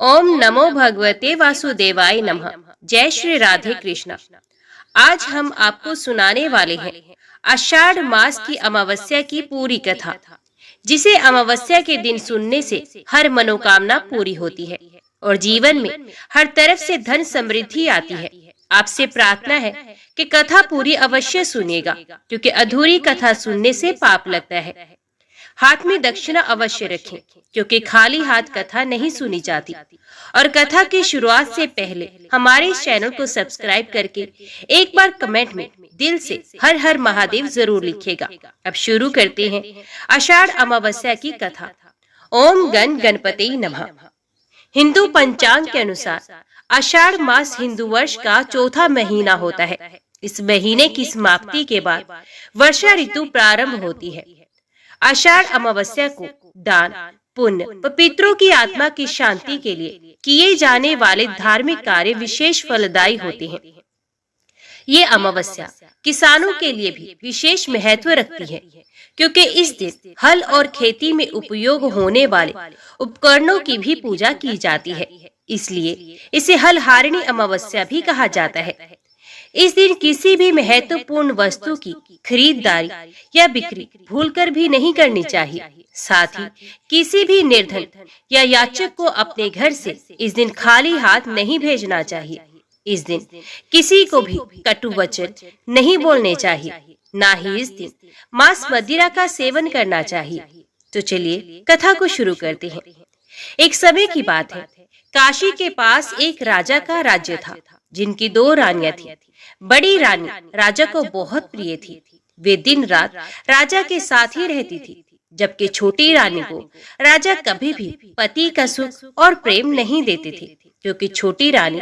ओम नमो भगवते वासुदेवाय नमः। जय श्री राधे कृष्णा। आज हम आपको सुनाने वाले हैं आषाढ़ मास की अमावस्या की पूरी कथा, जिसे अमावस्या के दिन सुनने से हर मनोकामना पूरी होती है और जीवन में हर तरफ से धन समृद्धि आती है। आपसे प्रार्थना है कि कथा पूरी अवश्य सुनिएगा, क्योंकि अधूरी कथा सुनने से पाप लगता है। हाथ में दक्षिणा अवश्य रखें, क्योंकि खाली हाथ कथा नहीं सुनी जाती। और कथा की शुरुआत से पहले हमारे इस चैनल को सब्सक्राइब करके एक बार कमेंट में दिल से हर हर महादेव जरूर लिखिएगा। अब शुरू करते हैं आषाढ़ अमावस्या की कथा। ओम गण गणपति नमः। हिंदू पंचांग के अनुसार आषाढ़ मास हिंदू वर्ष का चौथा महीना होता है। इस महीने की समाप्ति के बाद वर्षा ऋतु प्रारंभ होती है। आषाढ़ अमावस्या को दान, पुण्य व पितरों की आत्मा की शांति के लिए किए जाने वाले धार्मिक कार्य विशेष फलदायी होते हैं। ये अमावस्या किसानों के लिए भी विशेष महत्व रखती है, क्योंकि इस दिन हल और खेती में उपयोग होने वाले उपकरणों की भी पूजा की जाती है। इसलिए इसे हलहारिणी अमावस्या भी कहा जाता है। इस दिन किसी भी महत्वपूर्ण वस्तु की खरीदारी या बिक्री भूलकर भी नहीं करनी चाहिए। साथ ही किसी भी निर्धन या याचक को अपने घर से इस दिन खाली हाथ नहीं भेजना चाहिए। इस दिन किसी को भी कटु वचन नहीं बोलने चाहिए, ना ही इस दिन मांस मदिरा का सेवन करना चाहिए। तो चलिए कथा को शुरू करते हैं। एक समय की बात है, काशी के पास एक राजा का राज्य था, जिनकी 2 रानियां थीं। बड़ी रानी राजा को बहुत प्रिय थी। वे दिन रात राजा के साथ ही रहती थी, जबकि छोटी रानी को राजा कभी भी पति का सुख और प्रेम नहीं देते थे, क्योंकि छोटी रानी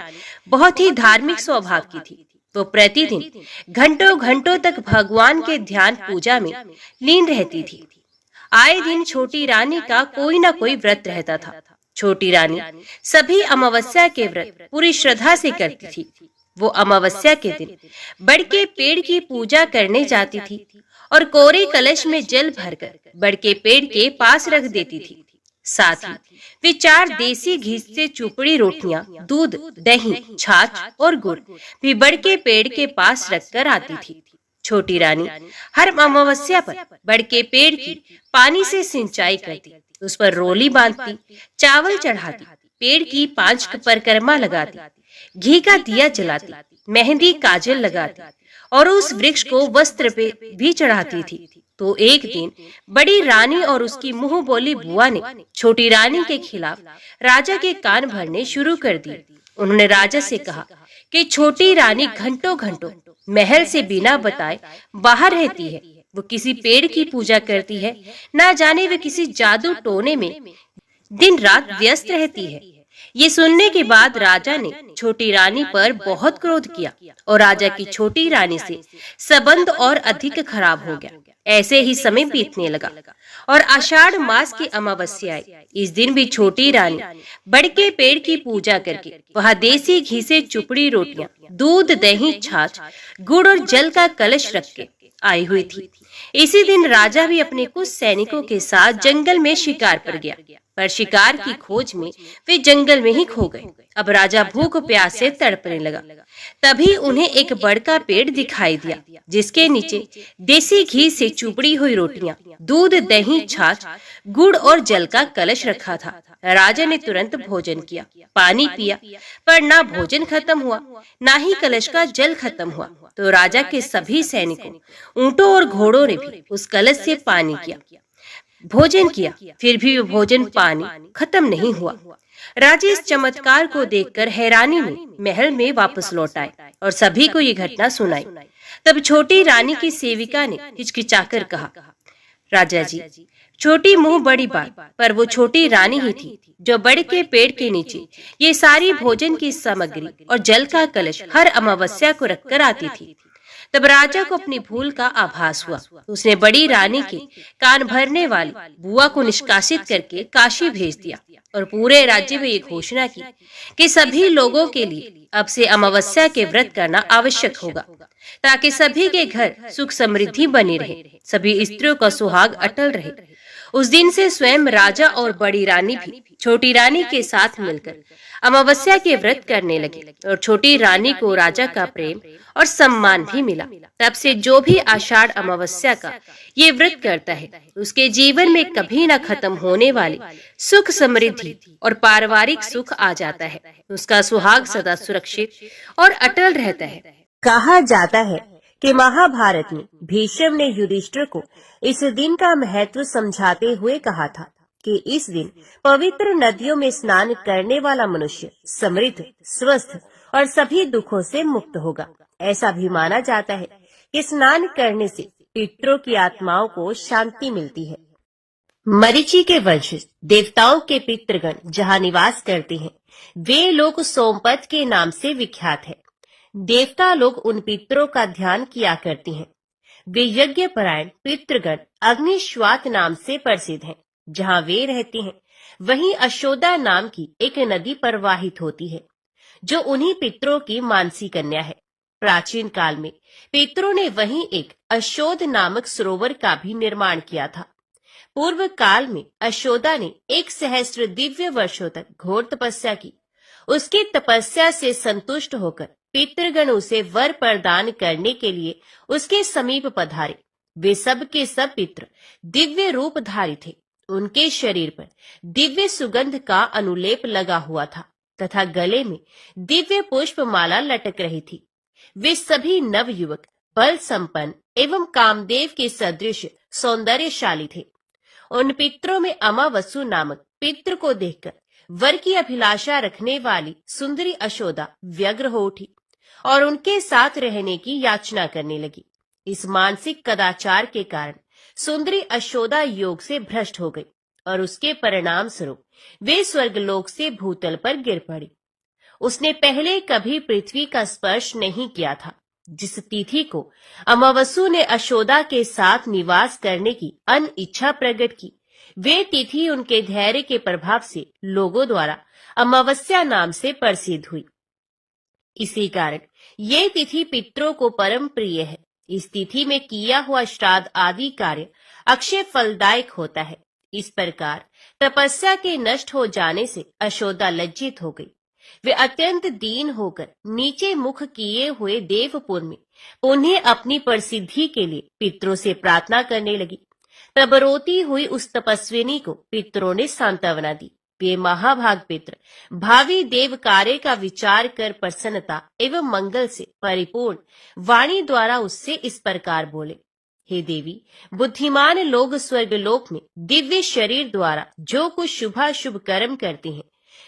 बहुत ही धार्मिक स्वभाव की थी। वो प्रतिदिन घंटों घंटों तक भगवान के ध्यान पूजा में लीन रहती थी। आए दिन छोटी रानी का कोई न कोई व्रत रहता था। छोटी रानी सभी अमावस्या के व्रत पूरी श्रद्धा से करती थी। वो अमावस्या के दिन बड़ के पेड़ की पूजा करने जाती थी और कोरे कलश में जल भरकर बड़ के पेड़ के पास रख देती थी। साथ ही वे 4 देसी घी से चुपड़ी रोटियां, दूध, दही, छाछ और गुड़ भी बड़ के पेड़ के पास रखकर आती थी। छोटी रानी हर अमावस्या पर बड़ के पेड़ की पानी से सिंचाई करती, उस पर रोली बांधती, चावल चढ़ाती, पेड़ की 5 परिक्रमा लगाती, घी का दिया जलाती, मेहंदी काजल लगाती और उस वृक्ष को वस्त्र पे भी चढ़ाती थी। तो एक दिन बड़ी रानी और उसकी मुंह बोली बुआ ने छोटी रानी के खिलाफ राजा के कान भरने शुरू कर दिए। उन्होंने राजा से कहा कि छोटी रानी घंटों घंटों महल से बिना बताए बाहर रहती है। वो किसी पेड़ की पूजा करती है, ना जाने वे किसी जादू टोने में दिन रात व्यस्त रहती है। ये सुनने के बाद राजा ने छोटी रानी पर बहुत क्रोध किया और राजा की छोटी रानी से संबंध और अधिक खराब हो गया। ऐसे ही समय बीतने लगा और आषाढ़ मास की अमावस्या आई। इस दिन भी छोटी रानी बड़ के पेड़ की पूजा करके वहाँ देसी घी से चुपड़ी रोटियां, दूध, दही, छाछ, गुड़ और जल का कलश रख के आई हुई थी। इसी दिन राजा भी अपने कुछ सैनिकों के साथ जंगल में शिकार पर गया, पर शिकार की खोज में वे जंगल में ही खो गए। अब राजा भूख प्यास से तड़पने लगा। तभी उन्हें एक बड़ का पेड़ दिखाई दिया, जिसके नीचे देसी घी से चुपड़ी हुई रोटियां, दूध, दही, छाछ, गुड़ और जल का कलश रखा था। राजा ने तुरंत भोजन किया, पानी पिया, पर ना भोजन खत्म हुआ, ना ही कलश का जल खत्म हुआ। तो राजा के सभी सैनिकों, ऊंटों और घोड़ों ने भी उस कलश से पानी किया, भोजन किया, फिर भी वो भोजन पानी खत्म नहीं हुआ। राजा इस चमत्कार को देखकर हैरानी में महल में वापस लौट आए और सभी को ये घटना सुनाई। तब छोटी रानी की सेविका ने हिचकिचाकर कहा, राजा जी, छोटी मुंह बड़ी बात, पर वो छोटी रानी ही थी जो बड़ के पेड़ के नीचे ये सारी भोजन की सामग्री और जल का कलश हर अमावस्या को रखकर आती थी। तब राजा को अपनी भूल का आभास हुआ। उसने बड़ी रानी के कान भरने वाली बुआ को निष्कासित करके काशी भेज दिया और पूरे राज्य में ये घोषणा की कि सभी लोगों के लिए अब से अमावस्या के व्रत करना आवश्यक होगा, ताकि सभी के घर सुख समृद्धि बनी रहे, सभी स्त्रियों का सुहाग अटल रहे उस दिन से स्वयं राजा और बड़ी रानी भी छोटी रानी के साथ मिलकर अमावस्या के व्रत करने लगे और छोटी रानी को राजा का प्रेम और सम्मान भी मिला। तब से जो भी आषाढ़ अमावस्या का ये व्रत करता है उसके जीवन में कभी न खत्म होने वाली सुख समृद्धि और पारिवारिक सुख आ जाता है। उसका सुहाग सदा सुरक्षित और अटल रहता है। कहा जाता है कि महाभारत में भीष्म ने युधिष्ठिर को इस दिन का महत्व समझाते हुए कहा था कि इस दिन पवित्र नदियों में स्नान करने वाला मनुष्य समृद्ध, स्वस्थ और सभी दुखों से मुक्त होगा। ऐसा भी माना जाता है कि स्नान करने से पितरों की आत्माओं को शांति मिलती है। मरीचि के वंशज देवताओं के पितृगण जहाँ निवास करते हैं वे लोग सोमपत के नाम से विख्यात है। देवता लोग उन पितरों का ध्यान किया करते हैं। वे यज्ञ परायण पितृगण अग्निश्वात नाम से प्रसिद्ध हैं। जहाँ वे रहते हैं वहीं अशोदा नाम की एक नदी प्रवाहित होती है जो उन्हीं पितरों की मानसी कन्या है। प्राचीन काल में पितरों ने वहीं एक अशोद नामक सरोवर का भी निर्माण किया था। पूर्व काल में अशोदा ने 1 सहस्त्र दिव्य वर्षों तक घोर तपस्या की। उसकी तपस्या से संतुष्ट होकर पितृगण उसे वर प्रदान करने के लिए उसके समीप पधारे। वे सब के सब पितृ दिव्य रूपधारी थे। उनके शरीर पर दिव्य सुगंध का अनुलेप लगा हुआ था तथा गले में दिव्य पुष्प माला लटक रही थी। वे सभी नव युवक बल संपन्न एवं कामदेव के सदृश सौंदर्यशाली थे। उन पितरों में अमावसु नामक पितृ को देखकर वर की अभिलाषा रखने वाली सुंदरी अशोदा व्यग्र हो उठी और उनके साथ रहने की याचना करने लगी। इस मानसिक कदाचार के कारण सुंदरी अशोदा योग से भ्रष्ट हो गई और उसके परिणाम स्वरूप वे स्वर्गलोक से भूतल पर गिर पड़ी। उसने पहले कभी पृथ्वी का स्पर्श नहीं किया था। जिस तिथि को अमावसु ने अशोदा के साथ निवास करने की अनिच्छा प्रकट की, वे तिथि उनके धैर्य के प्रभाव से लोगों द्वारा अमावस्या नाम से प्रसिद्ध हुई। इसी कारण ये तिथि पितरों को परम प्रिय है। इस तिथि में किया हुआ श्राद्ध आदि कार्य अक्षय फलदायक होता है। इस प्रकार तपस्या के नष्ट हो जाने से अशोदा लज्जित हो गई। वे अत्यंत दीन होकर नीचे मुख किए हुए देवपुर में उन्हें अपनी प्रसिद्धि के लिए पितरों से प्रार्थना करने लगी। तब रोती हुई उस तपस्विनी को पितरों ने सांत्वना दी। वे महाभाग पितर भावी देव कार्य का विचार कर प्रसन्नता एवं मंगल से परिपूर्ण वाणी द्वारा उससे इस प्रकार बोले, हे देवी, बुद्धिमान लोग स्वर्गलोक में दिव्य शरीर द्वारा जो कुछ शुभाशुभ कर्म करते हैं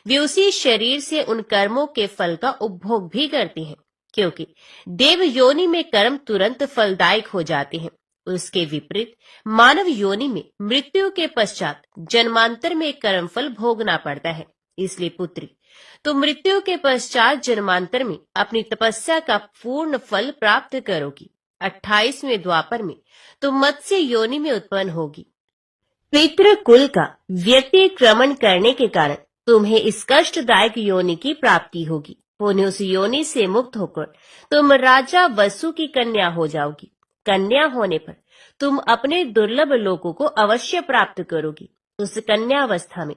वे उसी शरीर से उन कर्मों के फल का उपभोग भी करते हैं, क्योंकि देव योनि में कर्म तुरंत फलदायक हो जाते हैं। उसके विपरीत मानव योनि में मृत्यु के पश्चात जन्मांतर में कर्म फल भोगना पड़ता है। इसलिए पुत्री, तो मृत्यु के पश्चात जन्मांतर में अपनी तपस्या का पूर्ण फल प्राप्त करोगी। 28वें द्वापर में तुम मत्स्य योनि में उत्पन्न होगी। पितृ कुल का व्यतिक्रमण करने के कारण तुम्हें इस कष्टदायक योनि की प्राप्ति होगी। पुनः उस योनि से मुक्त होकर तुम राजा वसु की कन्या हो जाओगी। कन्या होने पर तुम अपने दुर्लभ लोकों को अवश्य प्राप्त करोगी। उस कन्यावस्था में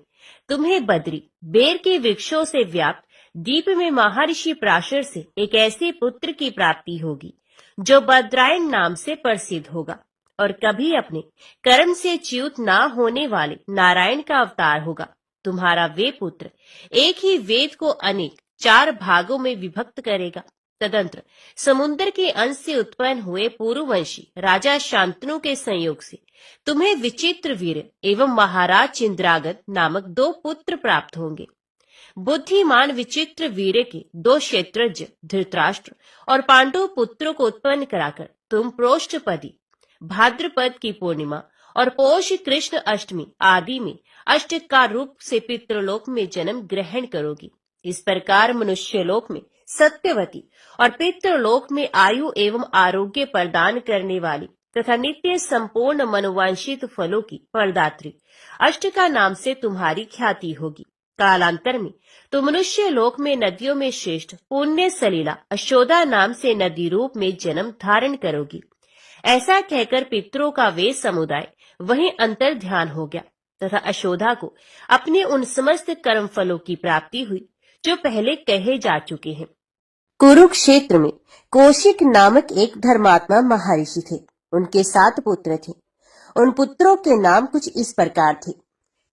तुम्हें बद्री बेर के वृक्षों से व्याप्त दीप में महर्षि पराशर से एक ऐसे पुत्र की प्राप्ति होगी जो बद्रायण नाम से प्रसिद्ध होगा और कभी अपने कर्म से च्युत न होने वाले नारायण का अवतार होगा। तुम्हारा वे पुत्र एक ही वेद को अनेक 4 भागों में विभक्त करेगा। तदंतर समुद्र के अंश से उत्पन्न हुए पूर्ववंशी राजा शांतनु के संयोग से तुम्हें विचित्र वीर एवं महाराज चिंद्रागत नामक 2 पुत्र प्राप्त होंगे। बुद्धिमान विचित्र वीर के 2 क्षेत्रज्ञ धृतराष्ट्र और पांडु पुत्रों को उत्पन्न कराकर तुम प्रोष्ठपदी भाद्रपद की पूर्णिमा और पौष कृष्ण अष्टमी आदि में अष्टकार रूप से पितृलोक में जन्म ग्रहण करोगी। इस प्रकार मनुष्यलोक में सत्यवती और पितृलोक में आयु एवं आरोग्य प्रदान करने वाली तथा नित्य संपूर्ण मनोवांछित फलों की प्रदात्री अष्टका नाम से तुम्हारी ख्याति होगी। कालांतर में तो मनुष्य लोक में नदियों में श्रेष्ठ पुण्य सलीला अशोदा नाम से नदी रूप में जन्म धारण करोगी। ऐसा कहकर पितरों का वे समुदाय वहीं अंतर ध्यान हो गया तथा अशोधा को अपने उन समस्त कर्म फलों की प्राप्ति हुई जो पहले कहे जा चुके हैं। कुरुक्षेत्र में कौशिक नामक एक धर्मात्मा महर्षि थे। उनके 7 पुत्र थे। उन पुत्रों के नाम कुछ इस प्रकार थे: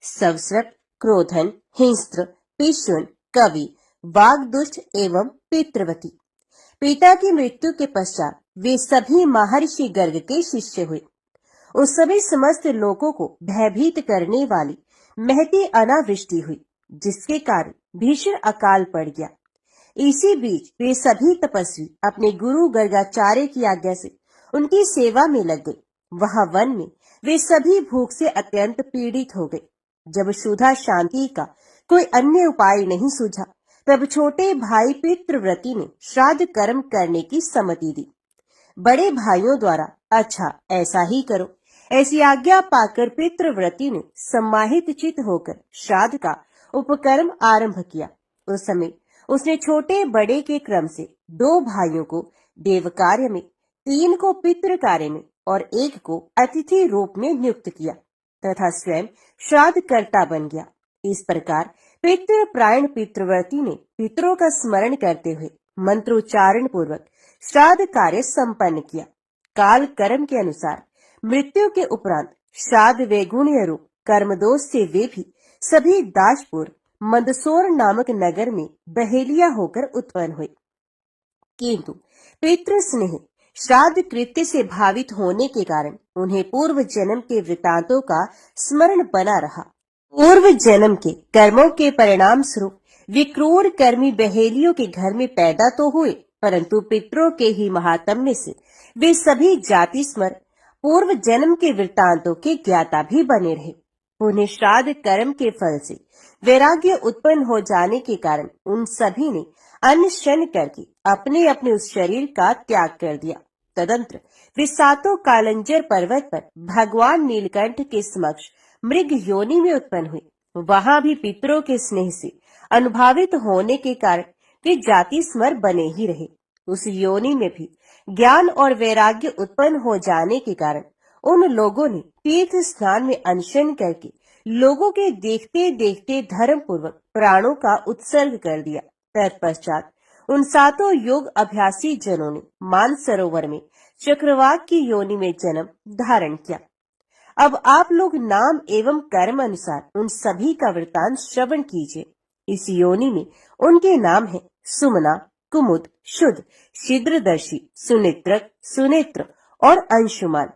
सवस्रक, क्रोधन, हिंस्त्र, पिशुन, कवि, वाग्दुष्ट एवं पितृवती। पिता की मृत्यु के पश्चात वे सभी महर्षि गर्ग के शिष्य हुए। उस समय समस्त लोगों को भयभीत करने वाली महती अनावृष्टि हुई, जिसके कारण भीषण अकाल पड़ गया। इसी बीच वे सभी तपस्वी अपने गुरु गर्गाचार्य की आज्ञा से उनकी सेवा में लग गए। वहां वन में वे सभी भूख से अत्यंत पीड़ित हो गए। जब क्षुधा शांति का कोई अन्य उपाय नहीं सूझा, तब छोटे भाई पितृव्रती ने श्राद्ध कर्म करने की सम्मति दी। बड़े भाइयों द्वारा अच्छा ऐसा ही करो ऐसी आज्ञा पाकर पितृव्रती ने सम्माहित चित होकर श्राद्ध का उपकर्म आरंभ किया। उस समय उसने छोटे बड़े के क्रम से 2 भाइयों को देव कार्य में, 3 को पितृ कार्य में और 1 को अतिथि रूप में नियुक्त किया तथा स्वयं श्राद्ध कर्ता बन गया। इस प्रकार पितृप्रायण पितृव्रती ने पितरों का स्मरण करते हुए मंत्रोच्चारण पूर्वक श्राद्ध कार्य संपन्न किया। काल कर्म के अनुसार मृत्यु के उपरांत श्राद्ध वैगुण्य रूप कर्मदोष से वे भी सभी दासपुर मंदसौर नामक नगर में बहेलिया होकर उत्पन्न हुए। किंतु पितृ स्नेह श्राद्ध कृत्य से भावित होने के कारण उन्हें पूर्व जन्म के वृतांतों का स्मरण बना रहा। पूर्व जन्म के कर्मों के परिणाम स्वरूप वे क्रूर कर्मी बहेलियों के घर में पैदा तो हुए, परंतु पितरों के ही महात्म्य से वे सभी जाति स्मर पूर्व जन्म के वृतांतों के ज्ञाता भी बने रहे। उन्हें श्राद्ध कर्म के फल से वैराग्य उत्पन्न हो जाने के कारण उन सभी ने अन्न शयन करके अपने अपने उस शरीर का त्याग कर दिया। तदंतर वे 7 कालंजर पर्वत पर भगवान नीलकंठ के समक्ष मृग योनि में उत्पन्न हुए। वहां भी पितरों के स्नेह से अनुभावित होने के कारण वे जाति स्मर बने ही रहे। उस योनि में भी ज्ञान और वैराग्य उत्पन्न हो जाने के कारण उन लोगों ने तीर्थ स्नान में अनशन करके लोगों के देखते देखते धर्म पूर्वक प्राणों का उत्सर्ग कर दिया। तत्पश्चात उन 7 योग अभ्यासी जनों ने मानसरोवर में चक्रवाक की योनि में जन्म धारण किया। अब आप लोग नाम एवं कर्म अनुसार उन सभी का वृतांत श्रवण कीजिए। इस योनि में उनके नाम है सुमना, कुमुद, शुद्ध, शीघ्रदर्शी, सुनेत्रक, सुनेत्र और अंशुमान।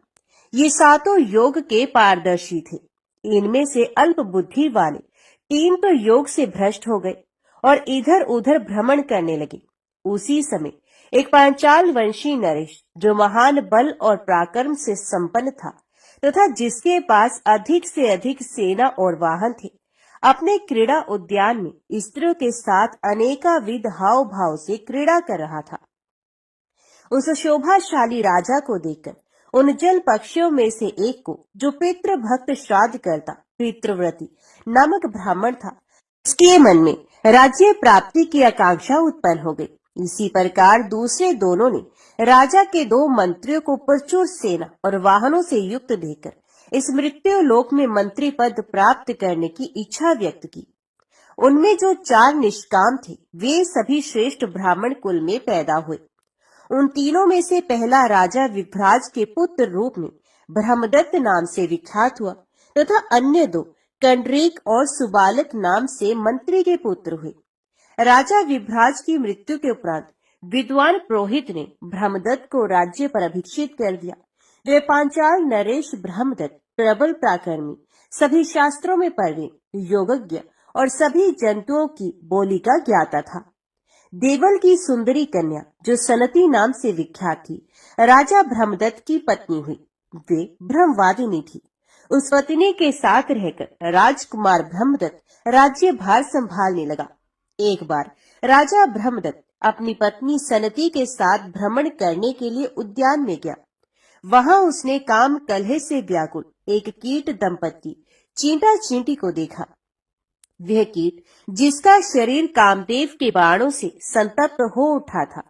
ये 7 योग के पारदर्शी थे। इनमें से अल्प बुद्धि वाले 3 तो योग से भ्रष्ट हो गए और इधर उधर भ्रमण करने लगे। उसी समय एक पांचाल वंशी नरेश, जो महान बल और पराक्रम से संपन्न था तथा जिसके पास अधिक से अधिक सेना और वाहन थे, अपने क्रीड़ा उद्यान में स्त्रियों के साथ अनेकाविध हाव भाव से क्रीड़ा कर रहा था। उस शोभाशाली राजा को देखकर उन जल पक्षियों में से एक को, जो पितृ भक्त श्राद्ध करता पितृव्रती नामक ब्राह्मण था, उसके मन में राज्य प्राप्ति की आकांक्षा उत्पन्न हो गई। इसी प्रकार दूसरे दोनों ने राजा के 2 मंत्रियों को प्रचुर सेना और वाहनों से युक्त देखकर इस मृत्यु लोक में मंत्री पद प्राप्त करने की इच्छा व्यक्त की। उनमें जो 4 निष्काम थे, वे सभी श्रेष्ठ ब्राह्मण कुल में पैदा हुए। उन तीनों में से पहला राजा विभ्राज के पुत्र रूप में ब्रह्मदत्त नाम से विख्यात हुआ तथा अन्य 2 कंडरीक और सुबालक नाम से मंत्री के पुत्र हुए। राजा विभ्राज की मृत्यु के उपरांत विद्वान पुरोहित ने ब्रह्मदत्त को राज्य पर अभिषिक्त कर दिया। वे पांचाल नरेश ब्रह्मदत्त प्रबल पराक्रमी, सभी शास्त्रों में प्रवीण, योगज्ञ और सभी जंतुओं की बोली का ज्ञाता था। देवल की सुंदरी कन्या, जो सनती नाम से विख्यात थी, राजा ब्रह्मदत्त की पत्नी हुई। वे ब्रह्मवादिनी थी। उस पत्नी के साथ रहकर राजकुमार ब्रह्मदत्त राज्य भार संभालने लगा। एक बार राजा ब्रह्मदत्त अपनी पत्नी सनती के साथ भ्रमण करने के लिए उद्यान में गया। वहां उसने काम कलह से व्याकुल एक कीट दंपत्ति चींटा चींटी को देखा। वह कीट, जिसका शरीर कामदेव के बाणों से संतप्त हो उठा था,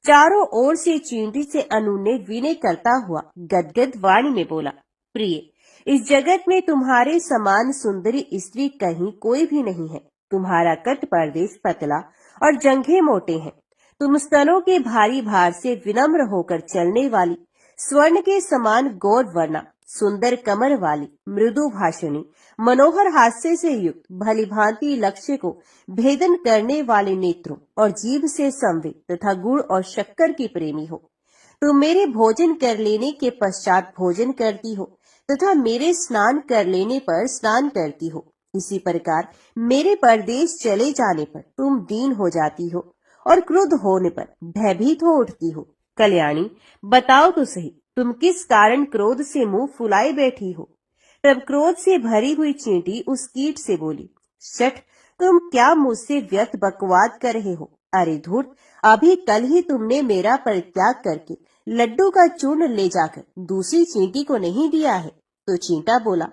चारों ओर से चींटी से अनुनय विनय करता हुआ गदगद वाणी में बोला, प्रिय, इस जगत में तुम्हारे समान सुंदरी स्त्री कहीं कोई भी नहीं है। तुम्हारा कट प्रदेश पतला और जंघे मोटे हैं। तुम स्तनों के भारी भार से विनम्र होकर चलने वाली, स्वर्ण के समान गौर वर्णा, सुंदर कमर वाली, मृदु भाषणी, मनोहर हास्य से युक्त, भली भांति लक्ष्य को भेदन करने वाले नेत्रों और जीभ से संवेद तथा गुड़ और शक्कर की प्रेमी हो। तुम मेरे भोजन कर लेने के पश्चात भोजन करती हो तथा मेरे स्नान कर लेने पर स्नान करती हो। इसी प्रकार मेरे परदेश चले जाने पर तुम दीन हो जाती हो और क्रुद्ध होने पर भयभीत हो उठती हो। कल्याणी, बताओ तो सही, तुम किस कारण क्रोध से मुंह फुलाए बैठी हो? तब क्रोध से भरी हुई चींटी उस कीट से बोली, शठ, तुम क्या मुझसे व्यर्थ बकवाद कर रहे हो? अरे धूर्त, अभी कल ही तुमने मेरा परित्याग करके लड्डू का चूर्ण ले जाकर दूसरी चींटी को नहीं दिया है। तो चींटा बोला,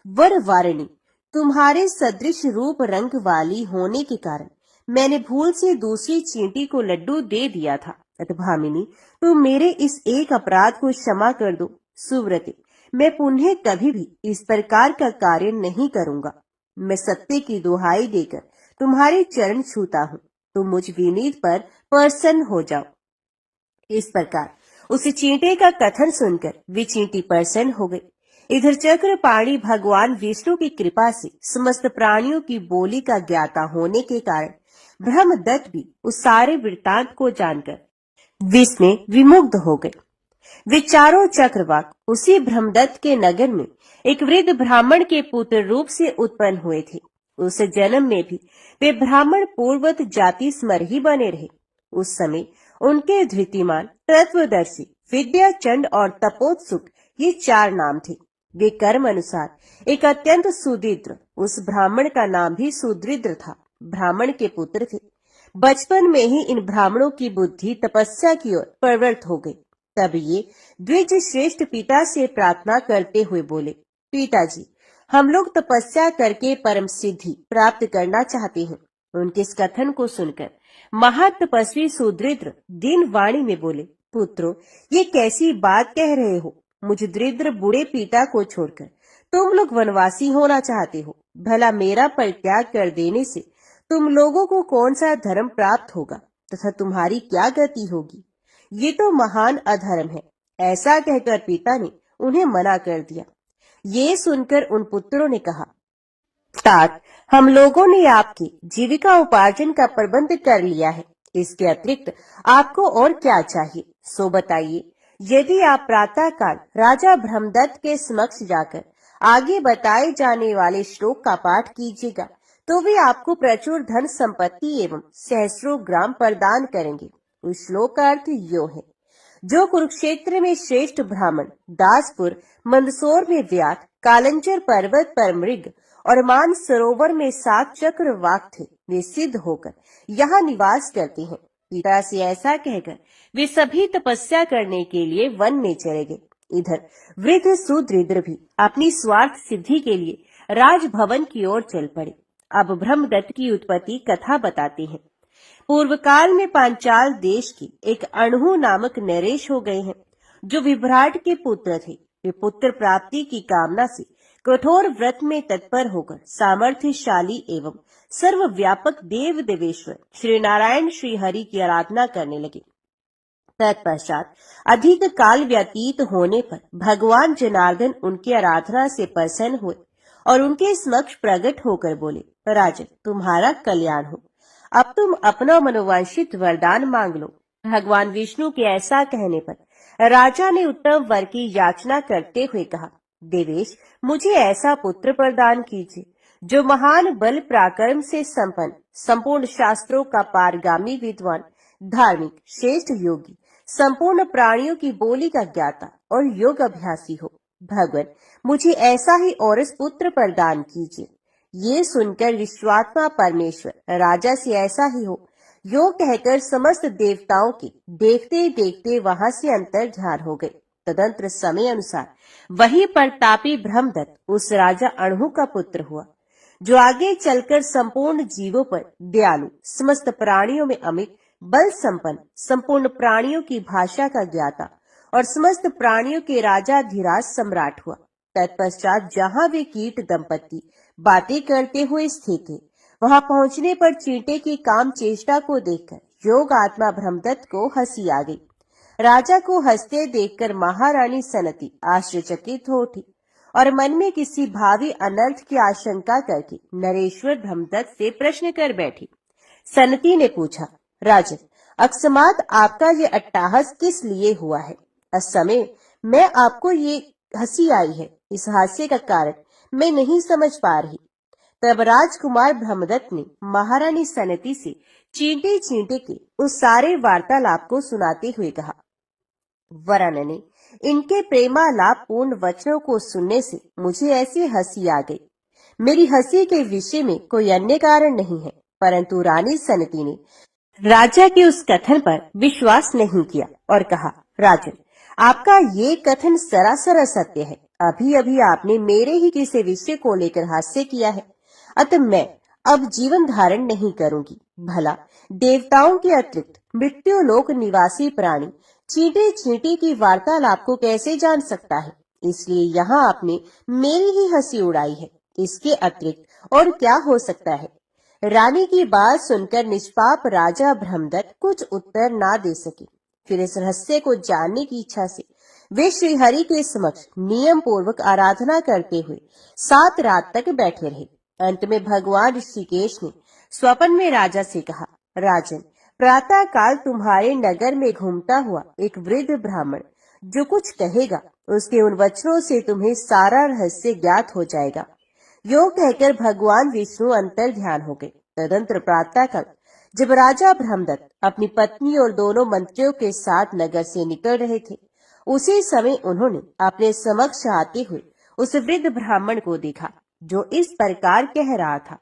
वर वारिणी, तुम्हारे सदृश रूप रंग वाली होने के कारण मैंने भूल से दूसरी चींटी को लड्डू दे दिया था। भामिनी, तुम मेरे इस एक अपराध को क्षमा कर दो। सुव्रते, मैं पुनः कभी भी इस प्रकार का कार्य नहीं करूंगा। मैं सत्य की दुहाई देकर तुम्हारे चरण छूता हूँ, तुम मुझ विनीत पर प्रसन्न हो जाओ। इस प्रकार उस चींटे का कथन सुनकर वे चींटी प्रसन्न हो गई। इधर चक्रपाणी भगवान विष्णु की कृपा से समस्त प्राणियों की बोली का ज्ञाता होने के कारण ब्रह्मदत्त भी उस सारे वृत्तांत को जानकर विस्मय विमुग्ध हो गए। वे चारों चक्रवाक उसी ब्रह्मदत्त के नगर में एक वृद्ध ब्राह्मण के पुत्र रूप से उत्पन्न हुए थे। उस जन्म में भी वे ब्राह्मण पूर्वत जाति स्मर ही बने रहे। उस समय उनके धृतिमान, तत्वदर्शी, विद्याचंड और तपोत्सुक ये 4 नाम थे। वे कर्म अनुसार एक अत्यंत सुदृढ़, उस ब्राह्मण का नाम भी सुदृढ़ था, ब्राह्मण के पुत्र थे। बचपन में ही इन ब्राह्मणों की बुद्धि तपस्या की ओर प्रवृत्त हो गई। तब ये द्विज श्रेष्ठ पिता से प्रार्थना करते हुए बोले, पिताजी, हम लोग तपस्या करके परम सिद्धि प्राप्त करना चाहते हैं। उनके इस कथन को सुनकर महातपस्वी सुदृढ़ दीन वाणी में बोले, पुत्रो, ये कैसी बात कह रहे हो? मुझ दरिद्र बूढ़े पिता को छोड़कर तुम लोग वनवासी होना चाहते हो। भला मेरा परित्याग कर देने से तुम लोगों को कौन सा धर्म प्राप्त होगा तथा तुम्हारी क्या गति होगी? ये तो महान अधर्म है। ऐसा कहकर पिता ने उन्हें मना कर दिया। ये सुनकर उन पुत्रों ने कहा, तात, हम लोगों ने आपकी जीविका उपार्जन का प्रबंध कर लिया है। इसके अतिरिक्त आपको और क्या चाहिए, सो बताइए। यदि आप प्रातः काल राजा ब्रह्मदत्त के समक्ष जाकर आगे बताए जाने वाले श्लोक का पाठ कीजिएगा तो वे आपको प्रचुर धन संपत्ति एवं सहस्रों ग्राम प्रदान करेंगे। उस श्लोक का अर्थ यो है, जो कुरुक्षेत्र में श्रेष्ठ ब्राह्मण, दासपुर मंदसौर में व्यात, कालंचर पर्वत पर मृग और मान सरोवर में 7 चक्रवाक थे, वे सिद्ध होकर यहाँ निवास करते हैं। पिता से ऐसा कहकर वे सभी तपस्या करने के लिए वन में चले गए। इधर वृद्ध सुदृढ़ भी अपनी स्वार्थ सिद्धि के लिए राजभवन की ओर चल पड़े। अब ब्रह्मदत्त की उत्पत्ति कथा बताते हैं। पूर्व काल में पांचाल देश के एक अणहु नामक नरेश हो गए हैं, जो विभ्राट के पुत्र थे। वे पुत्र प्राप्ति की कामना से कठोर व्रत में तत्पर होकर सामर्थ्यशाली एवं सर्वव्यापक देव देवेश्वर श्री नारायण श्री हरि की आराधना करने लगे। तत्पश्चात अधिक काल व्यतीत होने पर भगवान जनार्दन उनकी आराधना से प्रसन्न हुए और उनके समक्ष प्रकट होकर बोले, राजन, तुम्हारा कल्याण हो। अब तुम अपना मनोवांछित वरदान मांग लो। भगवान विष्णु के ऐसा कहने पर राजा ने उत्तम वर की याचना करते हुए कहा, देवेश, मुझे ऐसा पुत्र प्रदान कीजिए जो महान बल पराक्रम से संपन्न, संपूर्ण शास्त्रों का पारगामी विद्वान, धार्मिक, श्रेष्ठ योगी, संपूर्ण प्राणियों की बोली का ज्ञाता और योग अभ्यासी हो। भगवान, मुझे ऐसा ही औरस पुत्र प्रदान कीजिए। ये सुनकर विश्वात्मा परमेश्वर राजा से ऐसा ही हो यो कहकर समस्त देवताओं के देखते देखते वहां से अंतर ध्यान हो गए। तदंतर समय अनुसार वही प्रतापी ब्रह्मदत्त उस राजा अणहु का पुत्र हुआ, जो आगे चलकर संपूर्ण जीवों पर दयालु, समस्त प्राणियों में अमित, बल संपन्न, संपूर्ण प्राणियों की भाषा का ज्ञाता और समस्त प्राणियों के राजाधिराज सम्राट हुआ। तत्पश्चात जहाँ वे कीट दंपत्ति बातें करते हुए स्थित थे, वहां पहुंचने पर चींटे की काम चेष्टा को देखकर योग आत्मा ब्रह्मदत्त को हंसी आ गई। राजा को हंसते देखकर महारानी सनती आश्चर्यचकित हो उठी और मन में किसी भावी अनर्थ की आशंका करके नरेश्वर ब्रह्मदत्त से प्रश्न कर बैठी। सनती ने पूछा, राजन, अकस्मात आपका ये अट्टहास किस लिए हुआ है? इस समय मैं आपको ये हंसी आई है, इस हास्य का कारण मैं नहीं समझ पा रही। तब राजकुमार ब्रह्मदत्त ने महारानी सनती से चींटे चींटे के उस सारे वार्तालाप को सुनाते हुए कहा, वरानने, इनके प्रेमालाप पूर्ण वचनों को सुनने से मुझे ऐसी हंसी आ गई। मेरी हंसी के विषय में कोई अन्य कारण नहीं है, परंतु रानी सनती ने राजा के उस कथन पर विश्वास नहीं किया और कहा, राजन, आपका ये कथन सरासर असत्य है। अभी अभी आपने मेरे ही किसी विषय को लेकर हास्य किया है, अतः मैं अब जीवन धारण नहीं करूंगी। भला देवताओं के अतिरिक्त मृत्यु लोक निवासी प्राणी चींटे चींटे की वार्तालाप को कैसे जान सकता है? इसलिए यहाँ आपने मेरी ही हंसी उड़ाई है, इसके अतिरिक्त और क्या हो सकता है? रानी की बात सुनकर निष्पाप राजा ब्रह्मदत्त कुछ उत्तर ना दे सके। फिर इस रहस्य को जानने की इच्छा से वे श्रीहरि के समक्ष नियम पूर्वक आराधना करते हुए 7 रात तक बैठे रहे। अंत में भगवान ऋषिकेश ने स्वप्न में राजा से कहा, राजन, प्रातः काल तुम्हारे नगर में घूमता हुआ एक वृद्ध ब्राह्मण जो कुछ कहेगा, उसके उन वचनों से तुम्हें सारा रहस्य ज्ञात हो जाएगा। यो कहकर भगवान विष्णु अंतर ध्यान हो गए। तदंतर प्रातः काल जब राजा ब्रह्मदत्त अपनी पत्नी और दोनों मंत्रियों के साथ नगर से निकल रहे थे, उसी समय उन्होंने अपने समक्ष आते हुए उस वृद्ध ब्राह्मण को देखा, जो इस प्रकार कह रहा था,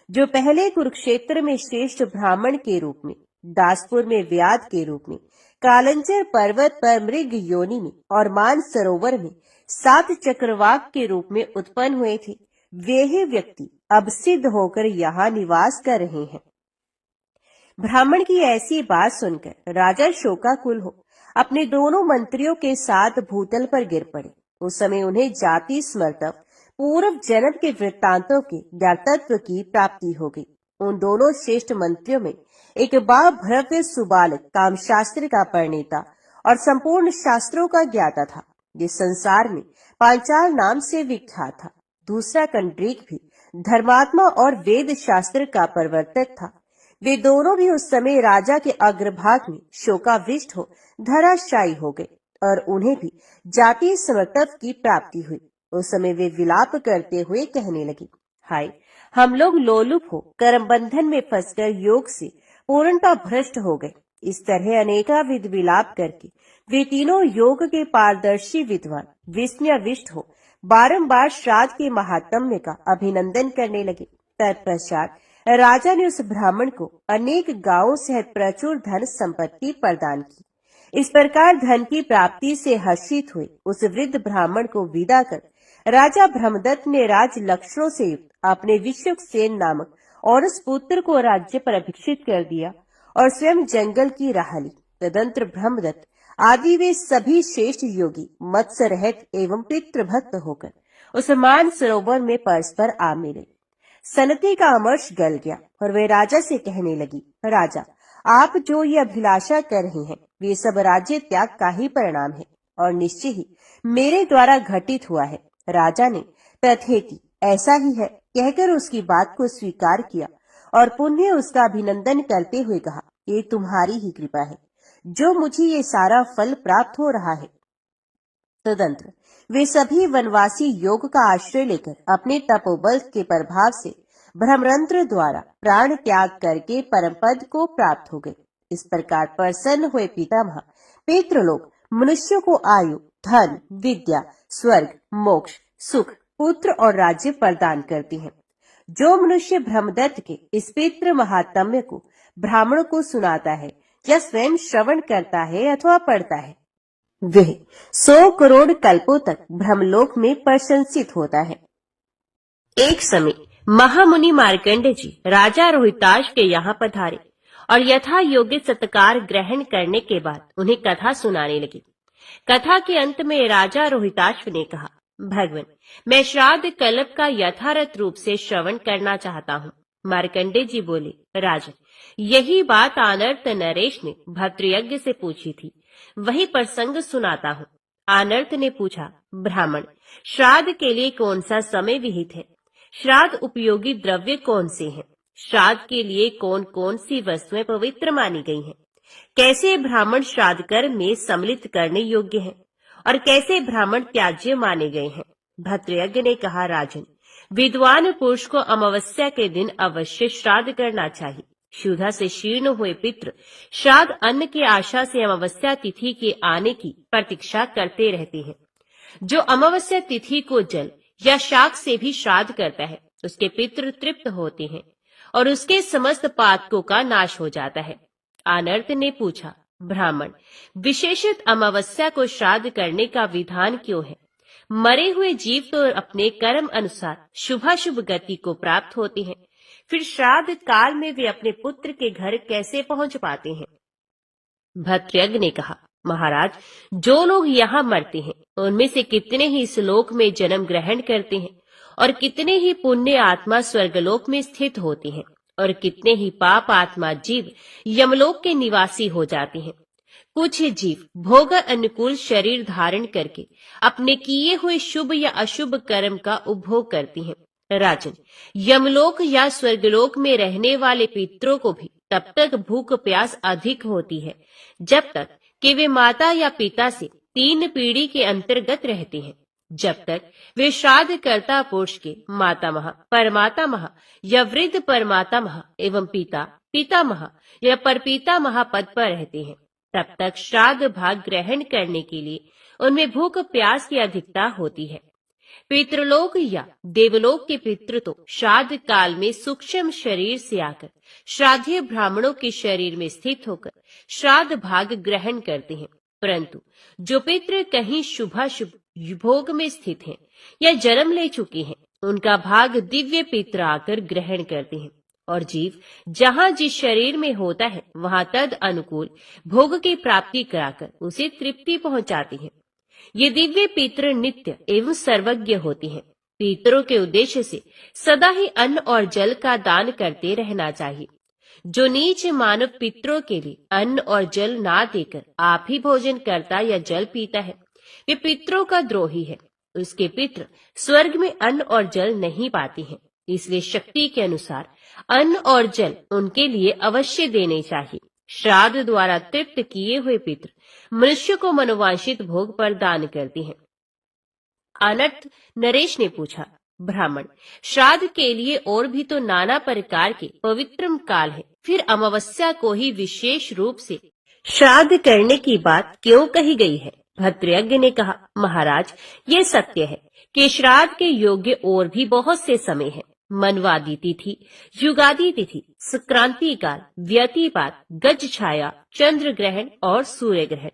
जो पहले कुरुक्षेत्र में श्रेष्ठ ब्राह्मण के रूप में, दासपुर में व्याध के रूप में, कालंचर पर्वत पर मृग योनि में और मान सरोवर में 7 चक्रवाक के रूप में उत्पन्न हुए थे, वे ही व्यक्ति अब सिद्ध होकर यहाँ निवास कर रहे हैं। ब्राह्मण की ऐसी बात सुनकर राजा शोकाकुल हो अपने दोनों मंत्रियों के साथ भूतल पर गिर पड़े। उस समय उन्हें जाति स्मर्तव पूर्व जन्म के वृत्तांतों के ज्ञातत्व की प्राप्ति हो गई। उन दोनों श्रेष्ठ मंत्रियों में एक भव्य सुबालक कामशास्त्र का परिणेता और संपूर्ण शास्त्रों का ज्ञाता था, जिस संसार में पांचाल नाम से विख्यात था। दूसरा कंड्रीक भी धर्मात्मा और वेद शास्त्र का प्रवर्तक था। वे दोनों भी उस समय राजा के अग्रभाग में शोकाविष्ट हो धराशायी हो गए और उन्हें भी जाति समर्तव की प्राप्ति हुई। उस समय वे विलाप करते हुए कहने लगे, हाय, हम लोग लोलुप हो कर्म बंधन में फंसकर योग से पूर्णतः भ्रष्ट हो गए। इस तरह अनेकाविध विलाप करके वे तीनों योग के पारदर्शी विद्वान विस्मयाविष्ट हो बारंबार श्राद्ध के महात्म्य का अभिनंदन करने लगे। तत्पश्चात राजा ने उस ब्राह्मण को अनेक गांवों सहित प्रचुर धन संपत्ति प्रदान की। इस प्रकार धन की प्राप्ति से हर्षित हुए उस वृद्ध ब्राह्मण को विदा कर राजा ब्रह्मदत्त ने राज लक्षणों से युक्त अपने विश्वक्सेन नामक और उस पुत्र को राज्य पर अभिषिक्त कर दिया और स्वयं जंगल की राह ली। तदंतर ब्रह्मदत्त आदि वे सभी श्रेष्ठ योगी मत्स्य रहित एवं पितृभक्त होकर उस मान सरोवर में परस्पर आ मिले। सनती का अमर्ष गल गया और वे राजा से कहने लगी, राजा, आप जो ये अभिलाषा कर रहे हैं, वे सब राज्य त्याग का ही परिणाम है और निश्चय ही मेरे द्वारा घटित हुआ है। राजा ने तथेति ऐसा ही है कहकर उसकी बात को स्वीकार किया और पुनः उसका अभिनंदन करते हुए कहा, ये तुम्हारी ही कृपा है जो मुझे ये सारा फल प्राप्त हो रहा है। तदंतर वे सभी वनवासी योग का आश्रय लेकर अपने तपोबल के प्रभाव से ब्रह्मरंध्र द्वारा प्राण त्याग करके परम पद को प्राप्त हो गए। इस प्रकार प्रसन्न हुए पितामह पितृलोक मनुष्यों को आयु, धन, विद्या, स्वर्ग, मोक्ष, सुख, पुत्र और राज्य प्रदान करते हैं। जो मनुष्य ब्रह्मदत्त के इस पितृ महात्म्य को ब्राह्मणों को सुनाता है या स्वयं श्रवण करता है अथवा पढ़ता है, वह 100 करोड़ कल्पों तक ब्रह्मलोक में प्रशंसित होता है। एक समय महामुनि मार्कंडेय जी राजा रोहिताश के यहाँ पधारे और यथा योग्य सत्कार ग्रहण करने के बाद उन्हें कथा सुनाने लगी। कथा के अंत में राजा रोहिताश्व ने कहा, भगवान, मैं श्राद्ध कल्प का यथार्थ रूप से श्रवण करना चाहता हूँ। मार्कंडे जी बोले, राजन, यही बात आनर्त नरेश ने भद्रयज्ञ से पूछी थी, वही प्रसंग सुनाता हूँ। आनर्त ने पूछा, ब्राह्मण, श्राद्ध के लिए कौन सा समय विहित है? श्राद्ध उपयोगी द्रव्य कौन से हैं? श्राद्ध के लिए कौन कौन सी वस्तुएं पवित्र मानी गई हैं? कैसे ब्राह्मण श्राद्ध कर्म में सम्मिलित करने योग्य हैं और कैसे ब्राह्मण त्याज्य माने गए हैं? भद्रयज्ञ ने कहा, राजन, विद्वान पुरुष को अमावस्या के दिन अवश्य श्राद्ध करना चाहिए। क्षुधा से शीर्ण हुए पितृ श्राद्ध अन्न की आशा से अमावस्या तिथि के आने की प्रतीक्षा करते रहते हैं। जो अमावस्या तिथि को जल या शाक से भी श्राद्ध करता है, उसके पितृ तृप्त होते हैं और उसके समस्त पातकों का नाश हो जाता है। आनर्त ने पूछा, ब्राह्मण, विशेषत अमावस्या को श्राद्ध करने का विधान क्यों है? मरे हुए जीव तो अपने कर्म अनुसार शुभाशुभ गति को प्राप्त होते हैं, फिर श्राद्ध काल में वे अपने पुत्र के घर कैसे पहुंच पाते हैं? भद्रयज्ञ ने कहा, महाराज, जो लोग यहाँ मरते हैं उनमें से कितने ही इस लोक में जन्म ग्रहण करते हैं और कितने ही पुण्य आत्मा स्वर्गलोक में स्थित होते हैं और कितने ही पाप आत्मा जीव यमलोक के निवासी हो जाते हैं। कुछ जीव भोग अनुकूल शरीर धारण करके अपने किए हुए शुभ या अशुभ कर्म का उपभोग करते हैं। राजन, यमलोक या स्वर्गलोक में रहने वाले पितरों को भी तब तक भूख प्यास अधिक होती है जब तक कि वे माता या पिता से 3 पीढ़ी के अंतर्गत रहते हैं। जब तक वे श्राद्ध कर्ता पुरुष के मातामह, परमातामह या वृद्ध परमातामह एवं पिता, पितामह या परपितामह पद पर रहते हैं, तब तक श्राद्ध भाग ग्रहण करने के लिए उनमें भूख प्यास की अधिकता होती है। पितृलोक या देवलोक के पितृ तो श्राद्ध काल में सूक्ष्म शरीर से आकर श्राद्धीय ब्राह्मणों के शरीर में स्थित होकर श्राद्ध भाग ग्रहण करते हैं, परंतु जो पितृ कहीं शुभाशुभ भोग में स्थित हैं या जन्म ले चुके हैं, उनका भाग दिव्य पितृ आकर ग्रहण करते हैं और जीव जहाँ जिस शरीर में होता है वहाँ तद अनुकूल भोग की प्राप्ति कराकर उसे तृप्ति पहुँचाते हैं। ये दिव्य पितृ नित्य एवं सर्वज्ञ होते हैं। पितरों के उद्देश्य से सदा ही अन्न और जल का दान करते रहना चाहिए। जो नीच मानव पितरों के लिए अन्न और जल ना देकर आप ही भोजन करता या जल पीता है, वे पितरों का द्रोही है। उसके पितृ स्वर्ग में अन्न और जल नहीं पाते हैं, इसलिए शक्ति के अनुसार अन्न और जल उनके लिए अवश्य देने चाहिए। श्राद्ध द्वारा तृप्त किए हुए पितृ मनुष्य को मनोवांछित भोग प्रदान करते हैं। अनर्थ नरेश ने पूछा, ब्राह्मण, श्राद्ध के लिए और भी तो नाना प्रकार के पवित्र काल है, फिर अमावस्या को ही विशेष रूप से श्राद्ध करने की बात क्यों कही गई है? भद्रयज्ञ ने कहा, महाराज, ये सत्य है कि श्राद्ध के योग्य और भी बहुत से समय हैं। मनवादी तिथि, युगादि तिथि, संक्रांति काल, व्यतिपात, गज छाया, चंद्र ग्रहण और सूर्य ग्रहण,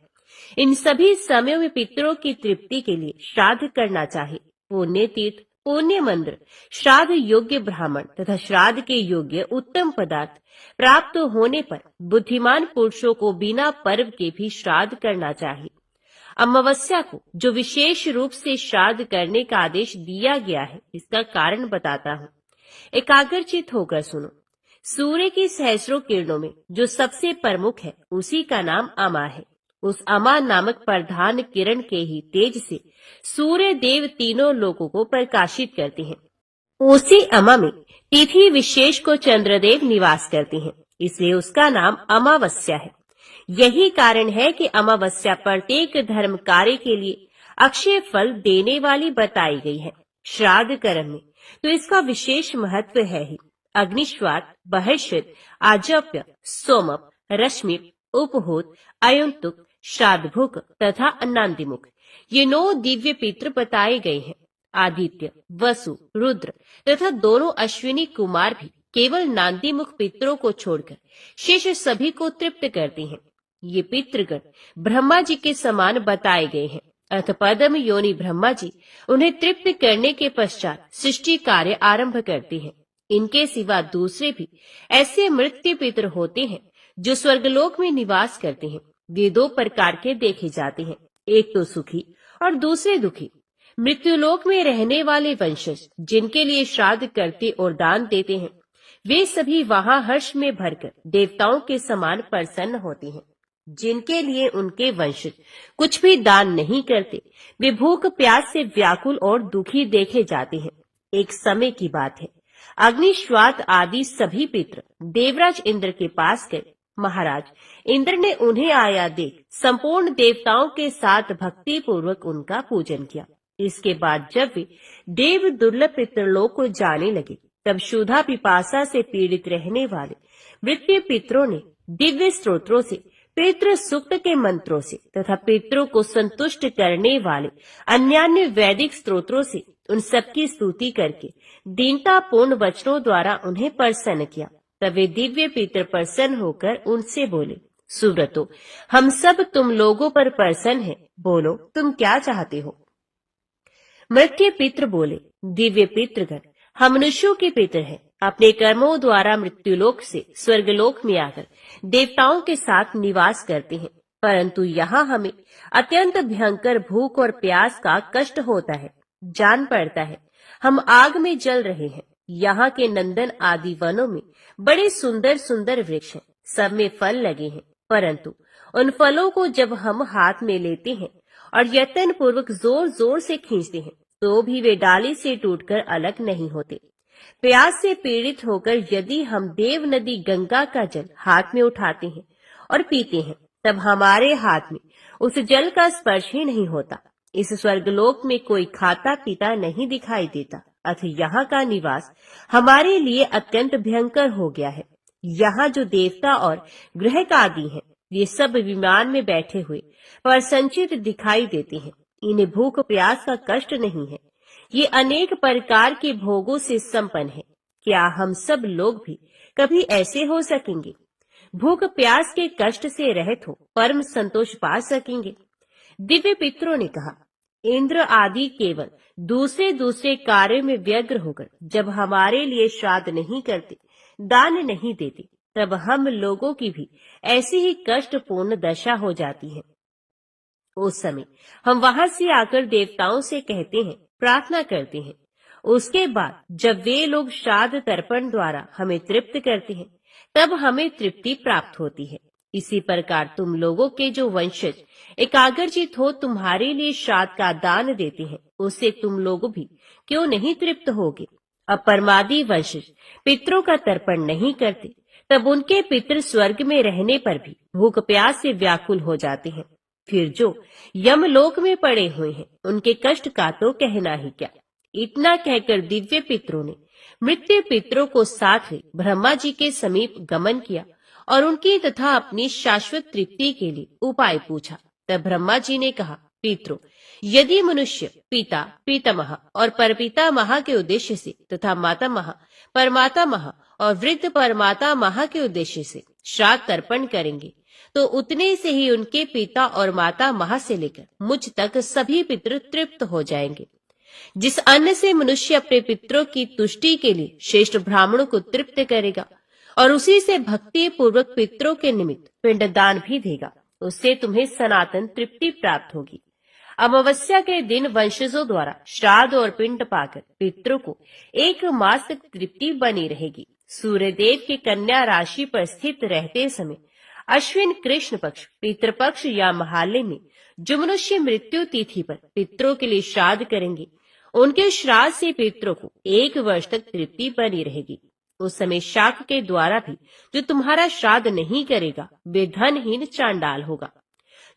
इन सभी समयों में पितरों की तृप्ति के लिए श्राद्ध करना चाहिए। पुण्य तीर्थ, पुण्य मंदिर, श्राद्ध योग्य ब्राह्मण तथा श्राद्ध के योग्य उत्तम पदार्थ प्राप्त होने पर बुद्धिमान पुरुषों को बिना पर्व के भी श्राद्ध करना चाहिए। अमावस्या को जो विशेष रूप से श्राद्ध करने का आदेश दिया गया है, इसका कारण बताता हूँ। एकाग्रचित होकर सुनो। सूर्य की सहस्रों किरणों में जो सबसे प्रमुख है उसी का नाम अमा है। उस अमा नामक प्रधान किरण के ही तेज से सूर्य देव तीनों लोगों को प्रकाशित करते हैं। उसी अमा में तिथि विशेष को चंद्रदेव निवास करते हैं, इसलिए उसका नाम अमावस्या है। यही कारण है कि अमावस्या प्रत्येक धर्म कार्य के लिए अक्षय फल देने वाली बताई गई है। श्राद्ध कर्म में तो इसका विशेष महत्व है ही। अग्निश्वात, बहिष्यत, आजप्य, सोमप, रश्मिप, उपहोत, अयुंतुक, श्राद्धभुक तथा अन्नादिमुख, ये 9 दिव्य पितृ बताए गए हैं। आदित्य, वसु, रुद्र तथा दोनों अश्विनी कुमार भी केवल नांदीमुख पितरों को छोड़कर शेष सभी को तृप्त करते हैं। ये पितृगण ब्रह्मा जी के समान बताए गए हैं। अथपदम योनि ब्रह्मा जी उन्हें तृप्त करने के पश्चात सृष्टि कार्य आरंभ करते हैं। इनके सिवा दूसरे भी ऐसे मृत्यु पितृ होते हैं जो स्वर्गलोक में निवास करते हैं। वे 2 प्रकार के देखे जाते हैं, एक तो सुखी और दूसरे दुखी। मृत्युलोक में रहने वाले वंशज जिनके लिए श्राद्ध करते और दान देते हैं, वे सभी वहां हर्ष में भरकर देवताओं के समान प्रसन्न होते हैं। जिनके लिए उनके वंशज कुछ भी दान नहीं करते, वे भूख प्यास से व्याकुल और दुखी देखे जाते हैं। एक समय की बात है, अग्निश्वात आदि सभी पितर देवराज इंद्र के पास गए। महाराज इंद्र ने उन्हें आया देख संपूर्ण देवताओं के साथ भक्ति पूर्वक उनका पूजन किया। इसके बाद जब वे देव दुर्लभ पितरलोक को जाने लगे, तब क्षुधा पिपासा से पीड़ित रहने वाले मृत्यु पितरों ने दिव्य स्तोत्रों से, पितृ सूक्त के मंत्रों से तथा पितरों को संतुष्ट करने वाले अन्यान्य वैदिक स्तोत्रों से उन सबकी स्तुति करके दीनतापूर्ण वचनों द्वारा उन्हें प्रसन्न किया। तब वे दिव्य पितर प्रसन्न होकर उनसे बोले, सुव्रतो, हम सब तुम लोगों पर प्रसन्न हैं, बोलो तुम क्या चाहते हो। मृत्यु पितर बोले, दिव्य पितृगण, हम मनुष्यों के पितर हैं। अपने कर्मों द्वारा मृत्युलोक से स्वर्गलोक में आकर देवताओं के साथ निवास करते हैं, परंतु यहाँ हमें अत्यंत भयंकर भूख और प्यास का कष्ट होता है। जान पड़ता है हम आग में जल रहे हैं। यहाँ के नंदन आदि वनों में बड़े सुंदर सुंदर वृक्ष हैं, सब में फल लगे हैं, परंतु उन फलों को जब हम हाथ में लेते हैं और यत्न पूर्वक जोर जोर से खींचते हैं, तो भी वे डाली से टूटकर अलग नहीं होते। प्यास से पीड़ित होकर यदि हम देव नदी गंगा का जल हाथ में उठाते हैं और पीते हैं, तब हमारे हाथ में उस जल का स्पर्श ही नहीं होता। इस स्वर्गलोक में कोई खाता पीता नहीं दिखाई देता, अतः यहाँ का निवास हमारे लिए अत्यंत भयंकर हो गया है। यहाँ जो देवता और ग्रह आदि हैं, ये सब विमान में बैठे हुए पर संचित दिखाई देते हैं। इन्हें भूख प्यास का कष्ट नहीं है, ये अनेक प्रकार के भोगों से संपन्न है। क्या हम सब लोग भी कभी ऐसे हो सकेंगे? भूख प्यास के कष्ट से रहित हो परम संतोष पा सकेंगे? दिव्य पितरों ने कहा, इंद्र आदि केवल दूसरे दूसरे कार्य में व्यग्र होकर जब हमारे लिए श्राद्ध नहीं करते, दान नहीं देते, तब हम लोगों की भी ऐसी ही कष्टपूर्ण दशा हो जाती है। उस समय हम वहां से आकर देवताओं से कहते हैं, प्रार्थना करते हैं। उसके बाद जब वे लोग श्राद्ध तर्पण द्वारा हमें तृप्त करते हैं, तब हमें तृप्ति प्राप्त होती है। इसी प्रकार तुम लोगों के जो वंशज एकाग्रचित हो तुम्हारे लिए श्राद्ध का दान देते हैं, उससे तुम लोग भी क्यों नहीं तृप्त होगे? अब परमादि वंशज पितरों का तर्पण नहीं करते, तब उनके पितर स्वर्ग में रहने पर भी भूख प्यास से व्याकुल हो जाते हैं। फिर जो यमलोक में पड़े हुए हैं, उनके कष्ट का तो कहना ही क्या। इतना कहकर दिव्य पितरों ने मृत्यु पितरों को साथ ले ब्रह्मा जी के समीप गमन किया और उनकी तथा अपनी शाश्वत तृप्ति के लिए उपाय पूछा। तब ब्रह्मा जी ने कहा, पितरों, यदि मनुष्य पिता पितामह और परपितामह के उद्देश्य से तथा मातामह परमातामह और वृद्ध परमातामह के उद्देश्य से श्राद्ध तर्पण करेंगे, तो उतने से ही उनके पिता और माता महा से लेकर मुझ तक सभी पितृ तृप्त हो जाएंगे। जिस अन्न से मनुष्य अपने पितरों की तुष्टि के लिए श्रेष्ठ ब्राह्मणों को तृप्त करेगा और उसी से भक्ति पूर्वक पितरों के निमित्त पिंडदान भी देगा, उससे तुम्हें सनातन तृप्ति प्राप्त होगी। अमावस्या के दिन वंशजों द्वारा श्राद्ध और पिंड पाकर पितरों को 1 मास तक तृप्ति बनी रहेगी। सूर्यदेव के कन्या राशि पर स्थित रहते समय अश्विन कृष्ण पक्ष पितृपक्ष या महालय में जो मनुष्य मृत्यु तिथि पर पितरों के लिए श्राद्ध करेंगे, उनके श्राद्ध से पितरों को 1 वर्ष तक तृप्ति बनी रहेगी। उस समय शाक के द्वारा भी जो तुम्हारा श्राद्ध नहीं करेगा, वे धनहीन चांडाल होगा।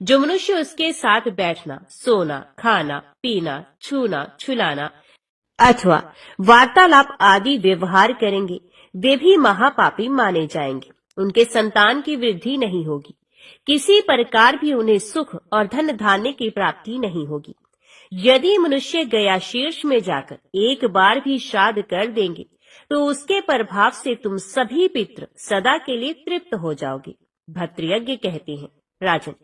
जो मनुष्य उसके साथ बैठना, सोना, खाना, पीना, छूना, छुलाना अथवा वार्तालाप आदि व्यवहार करेंगे, वे भी महापापी माने जाएंगे। उनके संतान की वृद्धि नहीं होगी, किसी प्रकार भी उन्हें सुख और धन धान्य की प्राप्ति नहीं होगी। यदि मनुष्य गया शीर्ष में जाकर एक बार भी श्राद्ध कर देंगे, तो उसके प्रभाव से तुम सभी पितृ सदा के लिए तृप्त हो जाओगे। भद्रयज्ञ कहते हैं, राजन,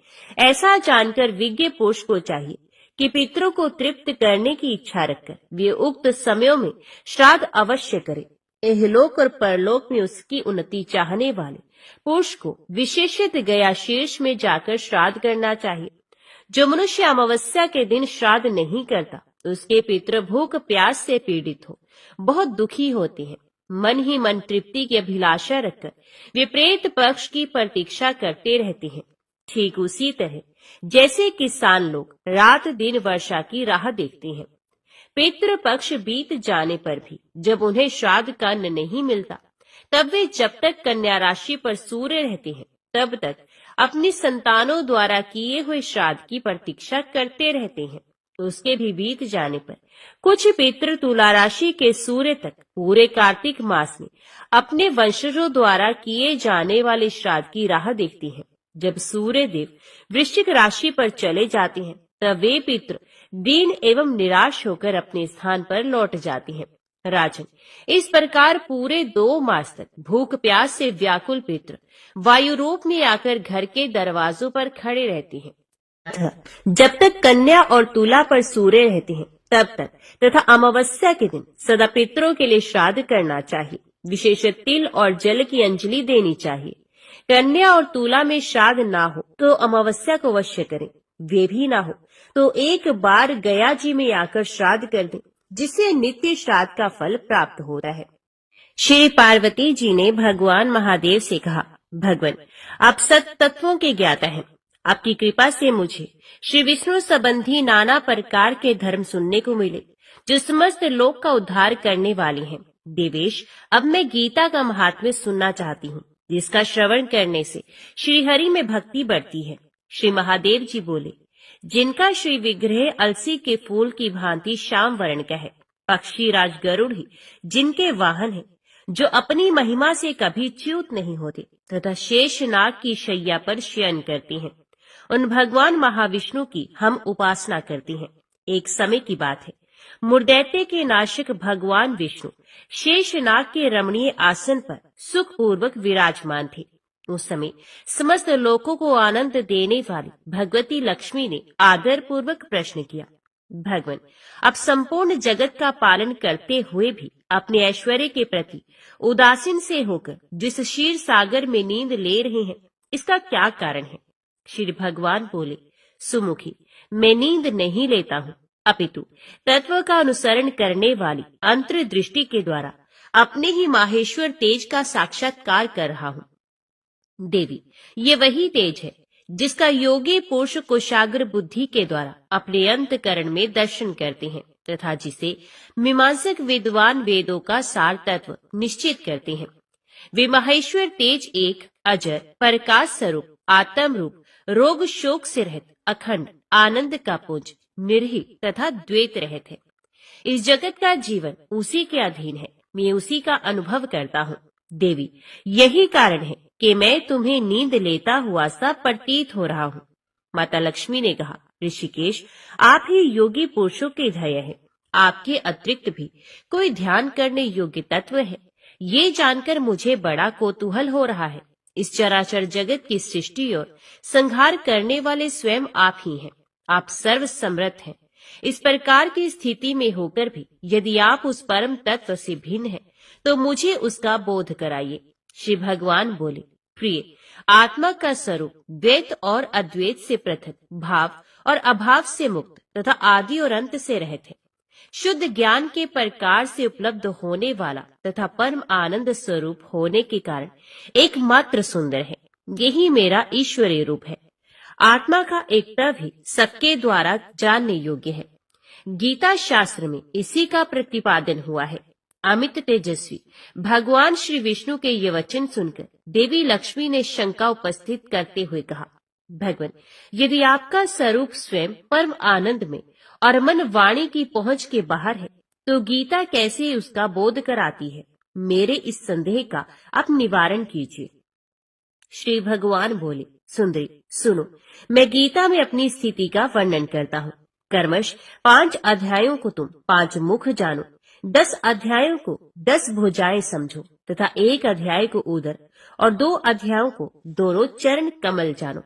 ऐसा जानकर विज्ञ पुरुष को चाहिए कि पितरों को तृप्त करने की इच्छा रखकर वे उक्त समयों में श्राद्ध अवश्य करे। इहलोक और परलोक में उसकी उन्नति चाहने वाले पुरुष को विशेषित गया शीर्ष में जाकर श्राद्ध करना चाहिए। जो मनुष्य अमावस्या के दिन श्राद्ध नहीं करता, उसके पितृ भूख प्यास से पीड़ित हो बहुत दुखी होते हैं। मन ही मन तृप्ति की अभिलाषा रखकर विपरीत पक्ष की प्रतीक्षा करते रहते हैं। ठीक उसी तरह जैसे किसान लोग रात दिन वर्षा की राह देखते हैं। पितृ पक्ष बीत जाने पर भी जब उन्हें श्राद्ध का अन्न नहीं मिलता, तब वे जब तक कन्या राशि पर सूर्य रहते हैं तब तक अपनी संतानों द्वारा किए हुए श्राद्ध की प्रतीक्षा करते रहते हैं। उसके भी बीत जाने पर कुछ पितृ तुला राशि के सूर्य तक पूरे कार्तिक मास में अपने वंशजों द्वारा किए जाने वाले श्राद्ध की राह देखते हैं। जब सूर्य देव वृश्चिक राशि पर चले जाते हैं तब वे पितृ दीन एवं निराश होकर अपने स्थान पर लौट जाते हैं। राजन, इस प्रकार पूरे 2 मास तक भूख प्यास से व्याकुल पितृ वायु रूप में आकर घर के दरवाजों पर खड़े रहते हैं। जब तक कन्या और तुला पर सूर्य रहते हैं तब तक तथा अमावस्या के दिन सदा पितरों के लिए श्राद्ध करना चाहिए। विशेष तिल और जल की अंजलि देनी चाहिए। कन्या और तुला में श्राद्ध ना हो तो अमावस्या को अवश्य करें। वे भी ना हो तो एक बार गया जी में आकर श्राद्ध कर दें, जिससे नित्य श्राद्ध का फल प्राप्त होता है। श्री पार्वती जी ने भगवान महादेव से कहा, भगवान, आप सत तत्वों के ज्ञाता हैं। आपकी कृपा से मुझे श्री विष्णु संबंधी नाना प्रकार के धर्म सुनने को मिले, जो समस्त लोक का उद्धार करने वाले हैं। देवेश, अब मैं गीता का महात्म्य सुनना चाहती हूँ, जिसका श्रवण करने से श्री हरि में भक्ति बढ़ती है। श्री महादेव जी बोले, जिनका श्री विग्रह अलसी के फूल की भांति श्याम वर्ण का है, पक्षी राज गरुड़ ही जिनके वाहन है, जो अपनी महिमा से कभी च्युत नहीं होते तथा शेष नाग की शैया पर शयन करते हैं, उन भगवान महाविष्णु की हम उपासना करते हैं। एक समय की बात है, मुर्दैत्य के नाशक भगवान विष्णु शेषनाग के रमणीय आसन पर सुखपूर्वक विराजमान थे। उस समय समस्त लोगों को आनंद देने वाली भगवती लक्ष्मी ने आदर पूर्वक प्रश्न किया, भगवान, आप संपूर्ण जगत का पालन करते हुए भी अपने ऐश्वर्य के प्रति उदासीन से होकर जिस क्षीर सागर में नींद ले रहे हैं, इसका क्या कारण है? श्री भगवान बोले, सुमुखी, मैं नींद नहीं लेता हूँ, अपितु तत्व का अनुसरण करने वाली अंतर्दृष्टि के द्वारा अपने ही माहेश्वर तेज का साक्षात्कार कर रहा हूँ। देवी, ये वही तेज है जिसका योगी पुरुष कुशाग्र बुद्धि के द्वारा अपने अंतकरण में दर्शन करते हैं तथा जिसे मीमांसक विद्वान वेदों का सार तत्व निश्चित करते हैं। वे माहेश्वर तेज एक अजर प्रकाश स्वरूप आत्म रूप रोग शोक से रहित अखंड आनंद का पुंज निर्ही तथा द्वैत रहित है। इस जगत का जीवन उसी के अधीन है, मैं उसी का अनुभव करता हूँ। देवी, यही कारण है कि मैं तुम्हें नींद लेता हुआ सा प्रतीत हो रहा हूँ। माता लक्ष्मी ने कहा, ऋषिकेश, आप ही योगी पुरुषों के ध्येय हैं। आपके अतिरिक्त भी कोई ध्यान करने योग्य तत्व है, ये जानकर मुझे बड़ा कौतूहल हो रहा है। इस चराचर जगत की सृष्टि और संहार करने वाले स्वयं आप ही हैं। आप सर्व समर्थ हैं। इस प्रकार की स्थिति में होकर भी यदि आप उस परम तत्व से भिन्न हैं, तो मुझे उसका बोध कराइए। श्री भगवान बोले, प्रिय, आत्मा का स्वरूप द्वैत और अद्वैत से पृथक, भाव और अभाव से मुक्त तथा आदि और अंत से रहित है। शुद्ध ज्ञान के प्रकार से उपलब्ध होने वाला तथा परम आनंद स्वरूप होने के कारण एकमात्र सुंदर है। यही मेरा ईश्वरीय रूप है। आत्मा का एकता भी सबके द्वारा जानने योग्य है। गीता शास्त्र में इसी का प्रतिपादन हुआ है। अमित तेजस्वी भगवान श्री विष्णु के ये वचन सुनकर देवी लक्ष्मी ने शंका उपस्थित करते हुए कहा, भगवान, यदि आपका स्वरूप स्वयं परम आनंद में और मन वाणी की पहुंच के बाहर है, तो गीता कैसे उसका बोध कराती है? मेरे इस संदेह का आप निवारण कीजिए। श्री भगवान बोले, सुंदरी, सुनो, मैं गीता में अपनी स्थिति का वर्णन करता हूँ। कर्मश 5 अध्यायों को तुम 5 मुख जानो, 10 अध्यायों को 10 भुजाएं समझो तथा 1 अध्याय को उदर और 2 अध्यायों को दोनों चरण कमल जानो।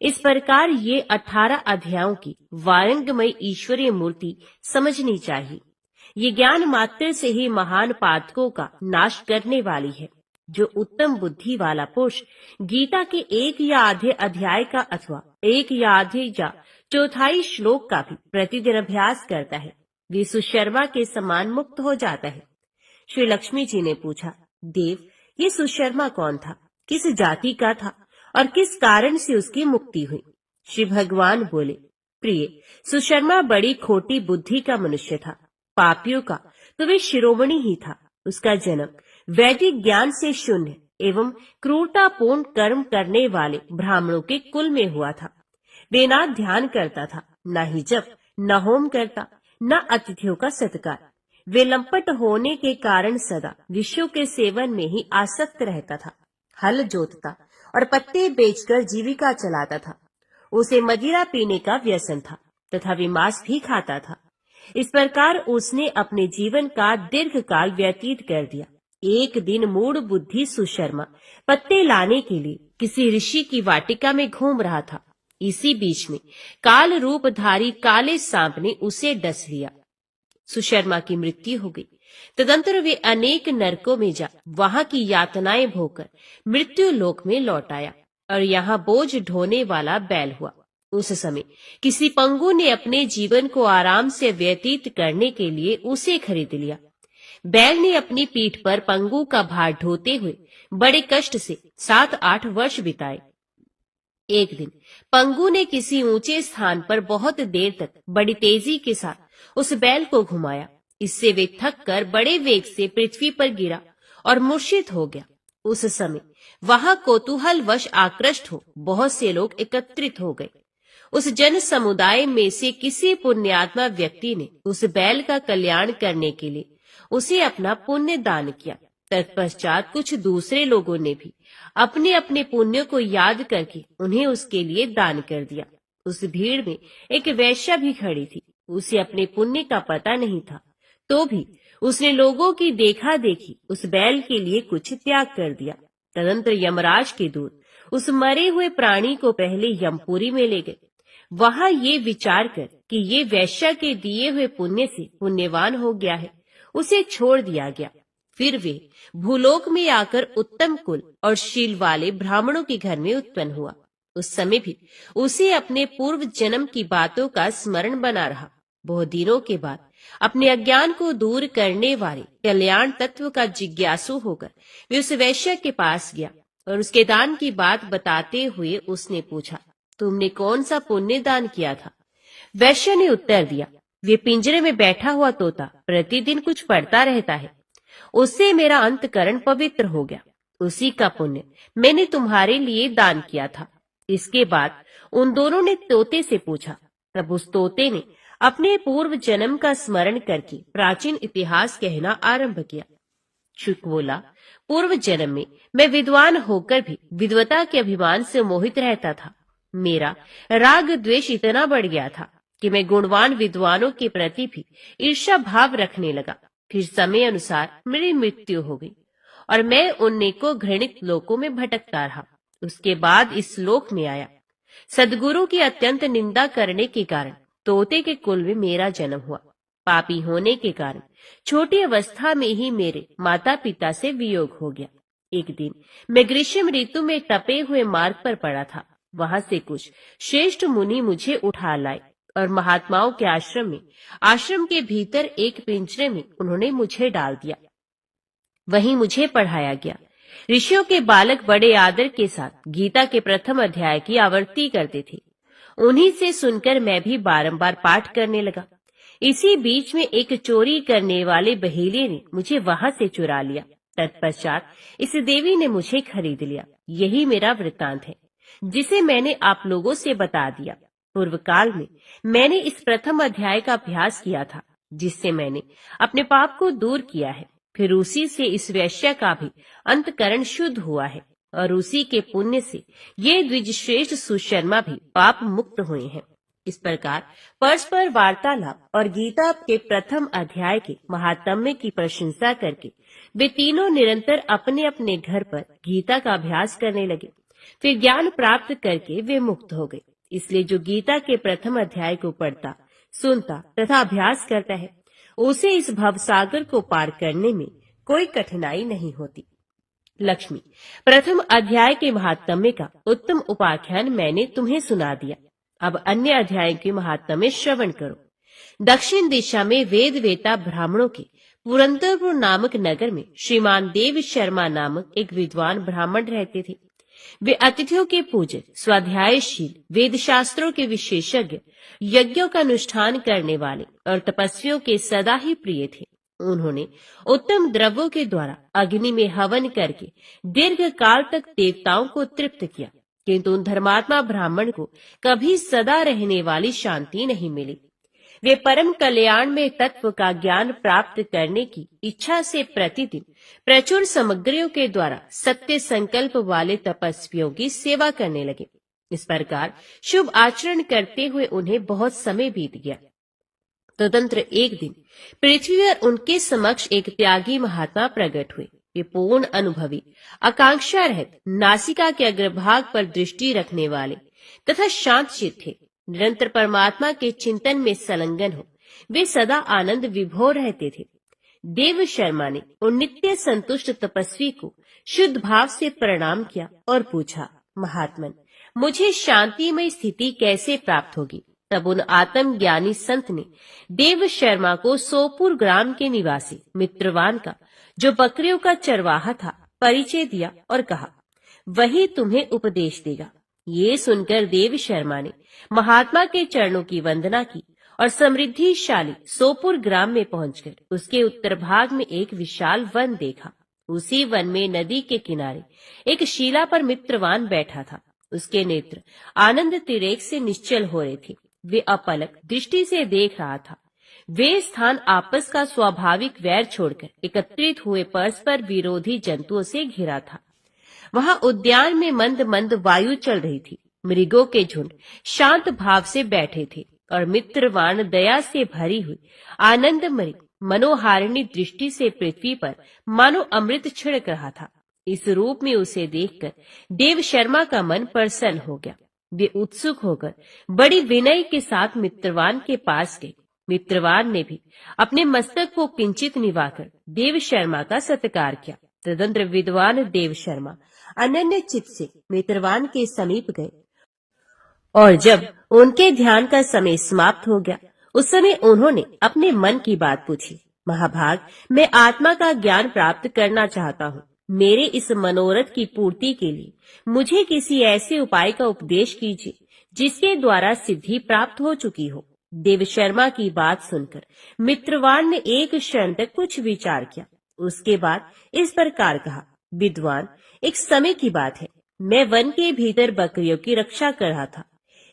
इस प्रकार ये 18 अध्यायों की वारंगमय ईश्वरीय मूर्ति समझनी चाहिए। ये ज्ञान मात्र से ही महान पातकों का नाश करने वाली है। जो उत्तम बुद्धि वाला पुरुष गीता के 1 या आधे अध्याय का अथवा 1 या आधे या चौथाई श्लोक का भी प्रतिदिन अभ्यास करता है, वे सुशर्मा के समान मुक्त हो जाता है। श्री लक्ष्मी जी ने पूछा, देव, ये सुशर्मा कौन था, किस जाति का था और किस कारण से उसकी मुक्ति हुई? श्री भगवान बोले, प्रिय, सुशर्मा बड़ी खोटी बुद्धि का मनुष्य था, पापियों का तो वे शिरोमणि ही था। उसका जन्म वैदिक ज्ञान से शून्य एवं क्रूरतापूर्ण कर्म करने वाले ब्राह्मणों के कुल में हुआ था। वे ना ध्यान करता था, न ही जप, न होम करता, न अतिथियों का सत्कार। वे लंपट होने के कारण सदा विषयों के सेवन में ही आसक्त रहता था। हल जोतता और पत्ते बेचकर जीविका चलाता था। उसे मदिरा पीने का व्यसन था तथा वे मांस भी खाता था। इस प्रकार उसने अपने जीवन का दीर्घ काल व्यतीत कर दिया। एक दिन मूढ़ बुद्धि सुशर्मा पत्ते लाने के लिए किसी ऋषि की वाटिका में घूम रहा था। इसी बीच में काल रूपधारी काले सांप ने उसे डस लिया। सुशर्मा की मृत्यु हो गई। तदंतर वे अनेक नरकों में जा वहां की यातनाएं भोगकर मृत्यु लोक में लौट आया और यहाँ बोझ ढोने वाला बैल हुआ। उस समय किसी पंगु ने अपने जीवन को आराम से व्यतीत करने के लिए उसे खरीद लिया। बैल ने अपनी पीठ पर पंगु का भार ढोते हुए बड़े कष्ट से 7-8 वर्ष बिताए। एक दिन पंगु ने किसी ऊंचे स्थान पर बहुत देर तक बड़ी तेजी के साथ उस बैल को घुमाया। इससे वे थक कर बड़े वेग से पृथ्वी पर गिरा और मूर्छित हो गया। उस समय वहां कौतूहलवश आकृष्ट हो बहुत से लोग एकत्रित हो गए। उस जन समुदाय में से किसी पुण्यात्मा व्यक्ति ने उस बैल का कल्याण करने के लिए उसे अपना पुण्य दान किया। तत्पश्चात कुछ दूसरे लोगों ने भी अपने अपने पुण्य को याद करके उन्हें उसके लिए दान कर दिया। उस भीड़ में एक वैश्या भी खड़ी थी। उसे अपने पुण्य का पता नहीं था, तो भी उसने लोगों की देखा देखी उस बैल के लिए कुछ त्याग कर दिया। तदंतर यमराज के दूत उस मरे हुए प्राणी को पहले यमपुरी में ले गए। वहां ये विचार कर कि ये वैश्या के दिए हुए पुण्य से पुण्यवान हो गया है, उसे छोड़ दिया गया। फिर वे भूलोक में आकर उत्तम कुल और शील वाले ब्राह्मणों के घर में उत्पन्न हुआ। उस समय भी उसे अपने पूर्व जन्म की बातों का स्मरण बना रहा। बहुत दिनों के बाद अपने अज्ञान को दूर करने वाले कल्याण तत्व का जिज्ञासु होकर वे उस वैश्य के पास गया और उसके दान की बात बताते हुए उसने पूछा, तुमने कौन सा पुण्य दान किया था? वैश्य ने उत्तर दिया, वे पिंजरे में बैठा हुआ तोता प्रतिदिन कुछ पढ़ता रहता है, उससे मेरा अंतकरण पवित्र हो गया। उसी का पुण्य मैंने तुम्हारे लिए दान किया था। इसके बाद उन दोनों ने तोते से पूछा। तब उस तोते ने अपने पूर्व जन्म का स्मरण करके प्राचीन इतिहास कहना आरंभ किया। शुक बोला, पूर्व जन्म में मैं विद्वान होकर भी विद्वता के अभिमान से मोहित रहता था। मेरा राग द्वेष इतना बढ़ गया था कि मैं गुणवान विद्वानों के प्रति भी ईर्ष्या भाव रखने लगा। फिर समय अनुसार मेरी मृत्यु हो गई और मैं उन को घृणित लोकों में भटकता रहा। उसके बाद इस लोक में आया। सदगुरु की अत्यंत निंदा करने के कारण तोते के कुल में मेरा जन्म हुआ। पापी होने के कारण छोटी अवस्था में ही मेरे माता पिता से वियोग हो गया। एक दिन मैं ग्रीष्म ऋतु में तपे हुए मार्ग पर पड़ा था। वहां से कुछ श्रेष्ठ मुनि मुझे उठा लाए और महात्माओं के आश्रम के भीतर एक पिंजरे में उन्होंने मुझे डाल दिया। वहीं मुझे पढ़ाया गया। ऋषियों के बालक बड़े आदर के साथ गीता के प्रथम अध्याय की आवृत्ति करते थे। उन्हीं से सुनकर मैं भी बारंबार पाठ करने लगा। इसी बीच में एक चोरी करने वाले बहेलिये ने मुझे वहां से चुरा लिया। तत्पश्चात इस देवी ने मुझे खरीद लिया। यही मेरा वृत्तांत है, जिसे मैंने आप लोगों से बता दिया। पूर्व काल में मैंने इस प्रथम अध्याय का अभ्यास किया था, जिससे मैंने अपने पाप को दूर किया है। फिर उसी से इस वैश्य का भी अंतकरण शुद्ध हुआ है और उसी के पुण्य से ये द्विजश्रेष्ठ सुशर्मा भी पाप मुक्त हुए हैं। इस प्रकार परस्पर वार्तालाप और गीता के प्रथम अध्याय के महात्म्य की प्रशंसा करके वे तीनों निरंतर अपने अपने घर पर गीता का अभ्यास करने लगे। फिर ज्ञान प्राप्त करके वे मुक्त हो गए। इसलिए जो गीता के प्रथम अध्याय को पढ़ता, सुनता तथा अभ्यास करता है, उसे इस भवसागर को पार करने में कोई कठिनाई नहीं होती। लक्ष्मी, प्रथम अध्याय के महात्म्य का उत्तम उपाख्यान मैंने तुम्हें सुना दिया। अब अन्य अध्याय के महात्म्य श्रवण करो। दक्षिण दिशा में वेद वेता ब्राह्मणों के पुरंदरपुर नामक नगर में श्रीमान देव शर्मा नामक एक विद्वान ब्राह्मण रहते थे। वे अतिथियों के पूजक, स्वाध्यायशील, वेद शास्त्रों के विशेषज्ञ, यज्ञों का अनुष्ठान करने वाले और तपस्वियों के सदा ही प्रिय थे। उन्होंने उत्तम द्रव्यों के द्वारा अग्नि में हवन करके दीर्घ काल तक देवताओं को तृप्त किया, किंतु उन धर्मात्मा ब्राह्मण को कभी सदा रहने वाली शांति नहीं मिली। वे परम कल्याण में तत्व का ज्ञान प्राप्त करने की इच्छा से प्रतिदिन प्रचुर सामग्रियों के द्वारा सत्य संकल्प वाले तपस्वियों की सेवा करने लगे। इस प्रकार शुभ आचरण करते हुए उन्हें बहुत समय बीत गया। तदनंतर एक दिन पृथ्वी पर उनके समक्ष एक त्यागी महात्मा प्रकट हुए। वे पूर्ण अनुभवी, आकांक्षा रहित, नासिका के अग्रभाग पर दृष्टि रखने वाले तथा शांत चित्त थे। निरंतर परमात्मा के चिंतन में संलग्न हो वे सदा आनंद विभोर रहते थे। देव शर्मा ने उन नित्य संतुष्ट तपस्वी को शुद्ध भाव से प्रणाम किया और पूछा, महात्मन, मुझे शांतिमय स्थिति कैसे प्राप्त होगी? तब उन आत्मज्ञानी संत ने देव शर्मा को सोपुर ग्राम के निवासी मित्रवान का, जो बकरियों का चरवाहा था, परिचय दिया और कहा, वही तुम्हें उपदेश देगा। ये सुनकर देव शर्मा ने महात्मा के चरणों की वंदना की और समृद्धिशाली सोपुर ग्राम में पहुंचकर उसके उत्तर भाग में एक विशाल वन देखा। उसी वन में नदी के किनारे एक शिला पर मित्रवान बैठा था। उसके नेत्र आनंद तिरेक से निश्चल हो रहे थे। वे अपलक दृष्टि से देख रहा था। वे स्थान आपस का स्वाभाविक वैर छोड़कर एकत्रित हुए परस्पर विरोधी जंतुओं से घिरा था। वहां उद्यान में मंद मंद वायु चल रही थी। मृगों के झुंड शांत भाव से बैठे थे और मित्रवान दया से भरी हुई आनंदमयी मनोहारिणी दृष्टि से पृथ्वी पर मानो अमृत छिड़क रहा था। इस रूप में उसे देखकर देव शर्मा का मन प्रसन्न हो गया। वे उत्सुक होकर बड़ी विनय के साथ मित्रवान के पास गए। मित्रवान ने भी अपने मस्तक को किंचित निवाकर देव शर्मा का सत्कार किया। तदनंतर विद्वान देव शर्मा अनन्य चित्त से मित्रवान के समीप गए और जब उनके ध्यान का समय समाप्त हो गया, उस समय उन्होंने अपने मन की बात पूछी। महाभाग, मैं आत्मा का ज्ञान प्राप्त करना चाहता हूँ। मेरे इस मनोरथ की पूर्ति के लिए मुझे किसी ऐसे उपाय का उपदेश कीजिए जिसके द्वारा सिद्धि प्राप्त हो चुकी हो। देव शर्मा की बात सुनकर मित्रवान ने एक क्षण तक कुछ विचार किया। उसके बाद इस प्रकार कहा, विद्वान, एक समय की बात है, मैं वन के भीतर बकरियों की रक्षा कर रहा था।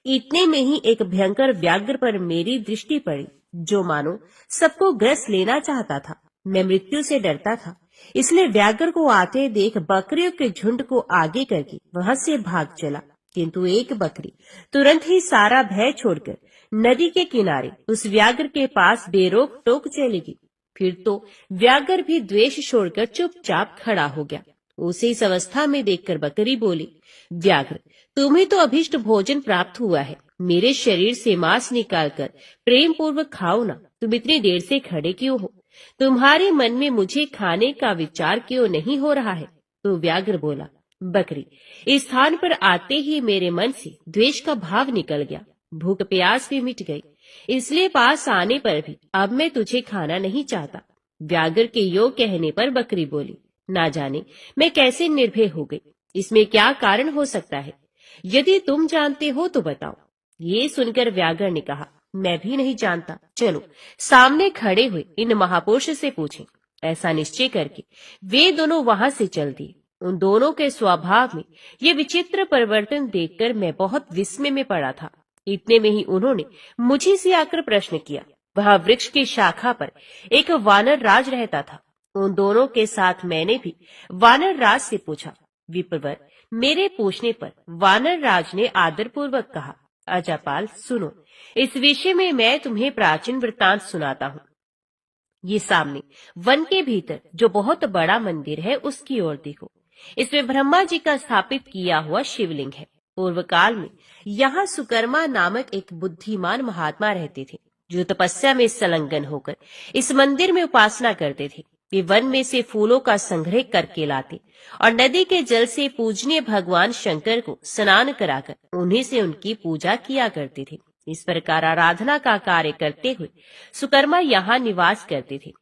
इतने में ही एक भयंकर व्याघ्र पर मेरी दृष्टि पड़ी, जो मानो सबको ग्रस लेना चाहता था। मैं मृत्यु से डरता था, इसलिए व्याघ्र को आते देख बकरियों के झुंड को आगे करके वहां से भाग चला। किंतु एक बकरी तुरंत ही सारा भय छोड़कर नदी के किनारे उस व्याघ्र के पास बेरोक टोक चली गई। फिर तो व्याघ्र भी द्वेष छोड़कर चुपचाप खड़ा हो गया। उसे इस अवस्था में देखकर बकरी बोली, व्याघ्र, तुम्हें तो अभिष्ट भोजन प्राप्त हुआ है। मेरे शरीर से मांस निकालकर प्रेम पूर्वक खाओ ना। तुम इतनी देर से खड़े क्यों हो? तुम्हारे मन में मुझे खाने का विचार क्यों नहीं हो रहा है? तो व्याघ्र बोला, बकरी, इस स्थान पर आते ही मेरे मन से द्वेष का भाव निकल गया। भूख प्यास भी मिट गई, इसलिए पास आने पर भी अब मैं तुझे खाना नहीं चाहता। व्याघ्र के योग कहने पर बकरी बोली, ना जाने मैं कैसे निर्भय हो गई। इसमें क्या कारण हो सकता है? यदि तुम जानते हो तो बताओ। ये सुनकर व्याघ्र ने कहा, मैं भी नहीं जानता। चलो सामने खड़े हुए इन महापुरुष से पूछें। ऐसा निश्चय करके वे दोनों वहां से चल दिए। उन दोनों के स्वभाव में ये विचित्र परिवर्तन देखकर मैं बहुत विस्मय में पड़ा था। इतने में ही उन्होंने मुझे से आकर प्रश्न किया। वहां वृक्ष की शाखा पर एक वानर राज रहता था। उन दोनों के साथ मैंने भी वानर राज से पूछा। विप्रवर, मेरे पूछने पर वानर राज ने आदर पूर्वक कहा, अजापाल, सुनो, इस विषय में मैं तुम्हें प्राचीन वृत्तांत सुनाता हूँ। ये सामने वन के भीतर जो बहुत बड़ा मंदिर है, उसकी ओर देखो। इसमें ब्रह्मा जी का स्थापित किया हुआ शिवलिंग है। पूर्व काल में यहाँ सुकर्मा नामक एक बुद्धिमान महात्मा रहते थे, जो तपस्या में संलग्न होकर इस मंदिर में उपासना करते थे। वे वन में से फूलों का संग्रह करके लाते और नदी के जल से पूजनीय भगवान शंकर को स्नान कराकर उन्हीं से उनकी पूजा किया करते थे। इस प्रकार आराधना का कार्य करते हुए सुकर्मा यहाँ निवास करते थे।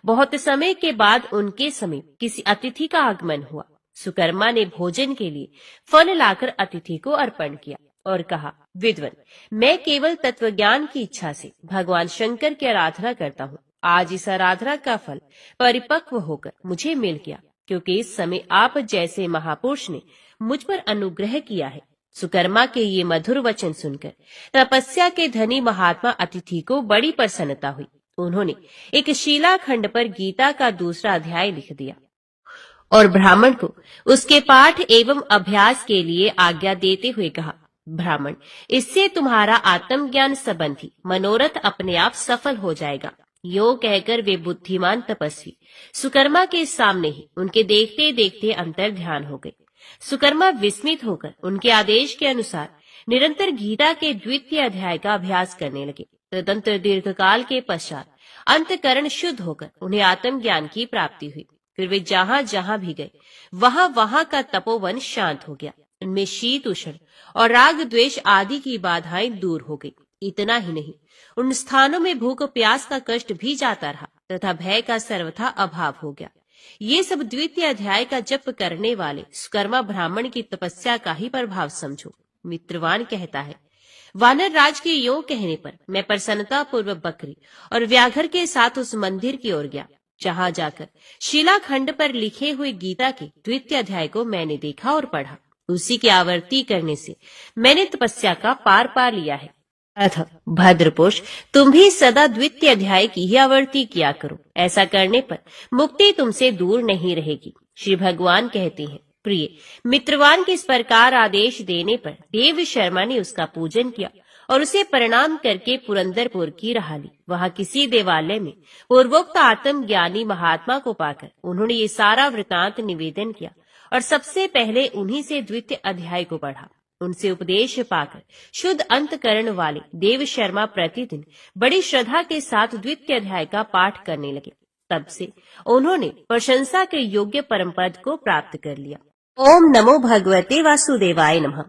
बहुत समय के बाद उनके समीप किसी अतिथि का आगमन हुआ। सुकर्मा ने भोजन के लिए फल लाकर अतिथि को अर्पण किया और कहा, विद्वन, मैं केवल तत्वज्ञान की इच्छा से भगवान शंकर की आराधना करता हूँ। आज इस आराधना का फल परिपक्व होकर मुझे मिल गया, क्योंकि इस समय आप जैसे महापुरुष ने मुझ पर अनुग्रह किया है। सुकर्मा के ये मधुर वचन सुनकर तपस्या के धनी महात्मा अतिथि को बड़ी प्रसन्नता हुई। उन्होंने एक शिलाखंड पर गीता का दूसरा अध्याय लिख दिया और ब्राह्मण को उसके पाठ एवं अभ्यास के लिए आज्ञा देते हुए कहा, ब्राह्मण, इससे तुम्हारा आत्मज्ञान संबंधी मनोरथ अपने आप सफल हो जाएगा। यो कहकर वे बुद्धिमान तपस्वी सुकर्मा के सामने ही उनके देखते देखते अंतर ध्यान हो गए। सुकर्मा विस्मित होकर उनके आदेश के अनुसार निरंतर गीता के द्वितीय अध्याय का अभ्यास करने लगे। तदंतर दीर्घकाल के पश्चात अंतकरण शुद्ध होकर उन्हें आत्मज्ञान की प्राप्ति हुई। फिर वे जहाँ जहाँ भी गए वहाँ वहाँ का तपोवन शांत हो गया। उनमें शीत उष्ण और राग द्वेष आदि की बाधाएं दूर हो गई। इतना ही नहीं, उन स्थानों में भूख प्यास का कष्ट भी जाता रहा तथा भय का सर्वथा अभाव हो गया। ये सब द्वितीय अध्याय का जप करने वाले सुकर्मा ब्राह्मण की तपस्या का ही प्रभाव समझो। मित्रवान कहता है, वानर राज के यों कहने पर मैं प्रसन्नता पूर्वक बकरी और व्याघ्र के साथ उस मंदिर की ओर गया, जहाँ जाकर शिलाखंड पर लिखे हुए गीता के द्वितीय अध्याय को मैंने देखा और पढ़ा। उसी की आवृत्ति करने से मैंने तपस्या का पार पा लिया है। अतः भद्रपुरुष, तुम भी सदा द्वितीय अध्याय की ही आवृत्ति किया करो। ऐसा करने पर मुक्ति तुमसे दूर नहीं रहेगी। श्री भगवान कहते हैं, प्रिय मित्रवान के इस प्रकार आदेश देने पर देव शर्मा ने उसका पूजन किया और उसे प्रणाम करके पुरंदरपुर की राह ली। वहाँ किसी देवालय में पूर्वोक्त आत्मज्ञानी महात्मा को पाकर उन्होंने ये सारा वृतांत निवेदन किया और सबसे पहले उन्हीं से द्वितीय अध्याय को पढ़ा। उनसे उपदेश पाकर शुद्ध अंतकरण वाले देव शर्मा प्रतिदिन बड़ी श्रद्धा के साथ द्वितीय अध्याय का पाठ करने लगे। तब से उन्होंने प्रशंसा के योग्य परम पद को प्राप्त कर लिया। ओम नमो भगवते वासुदेवाय नमः।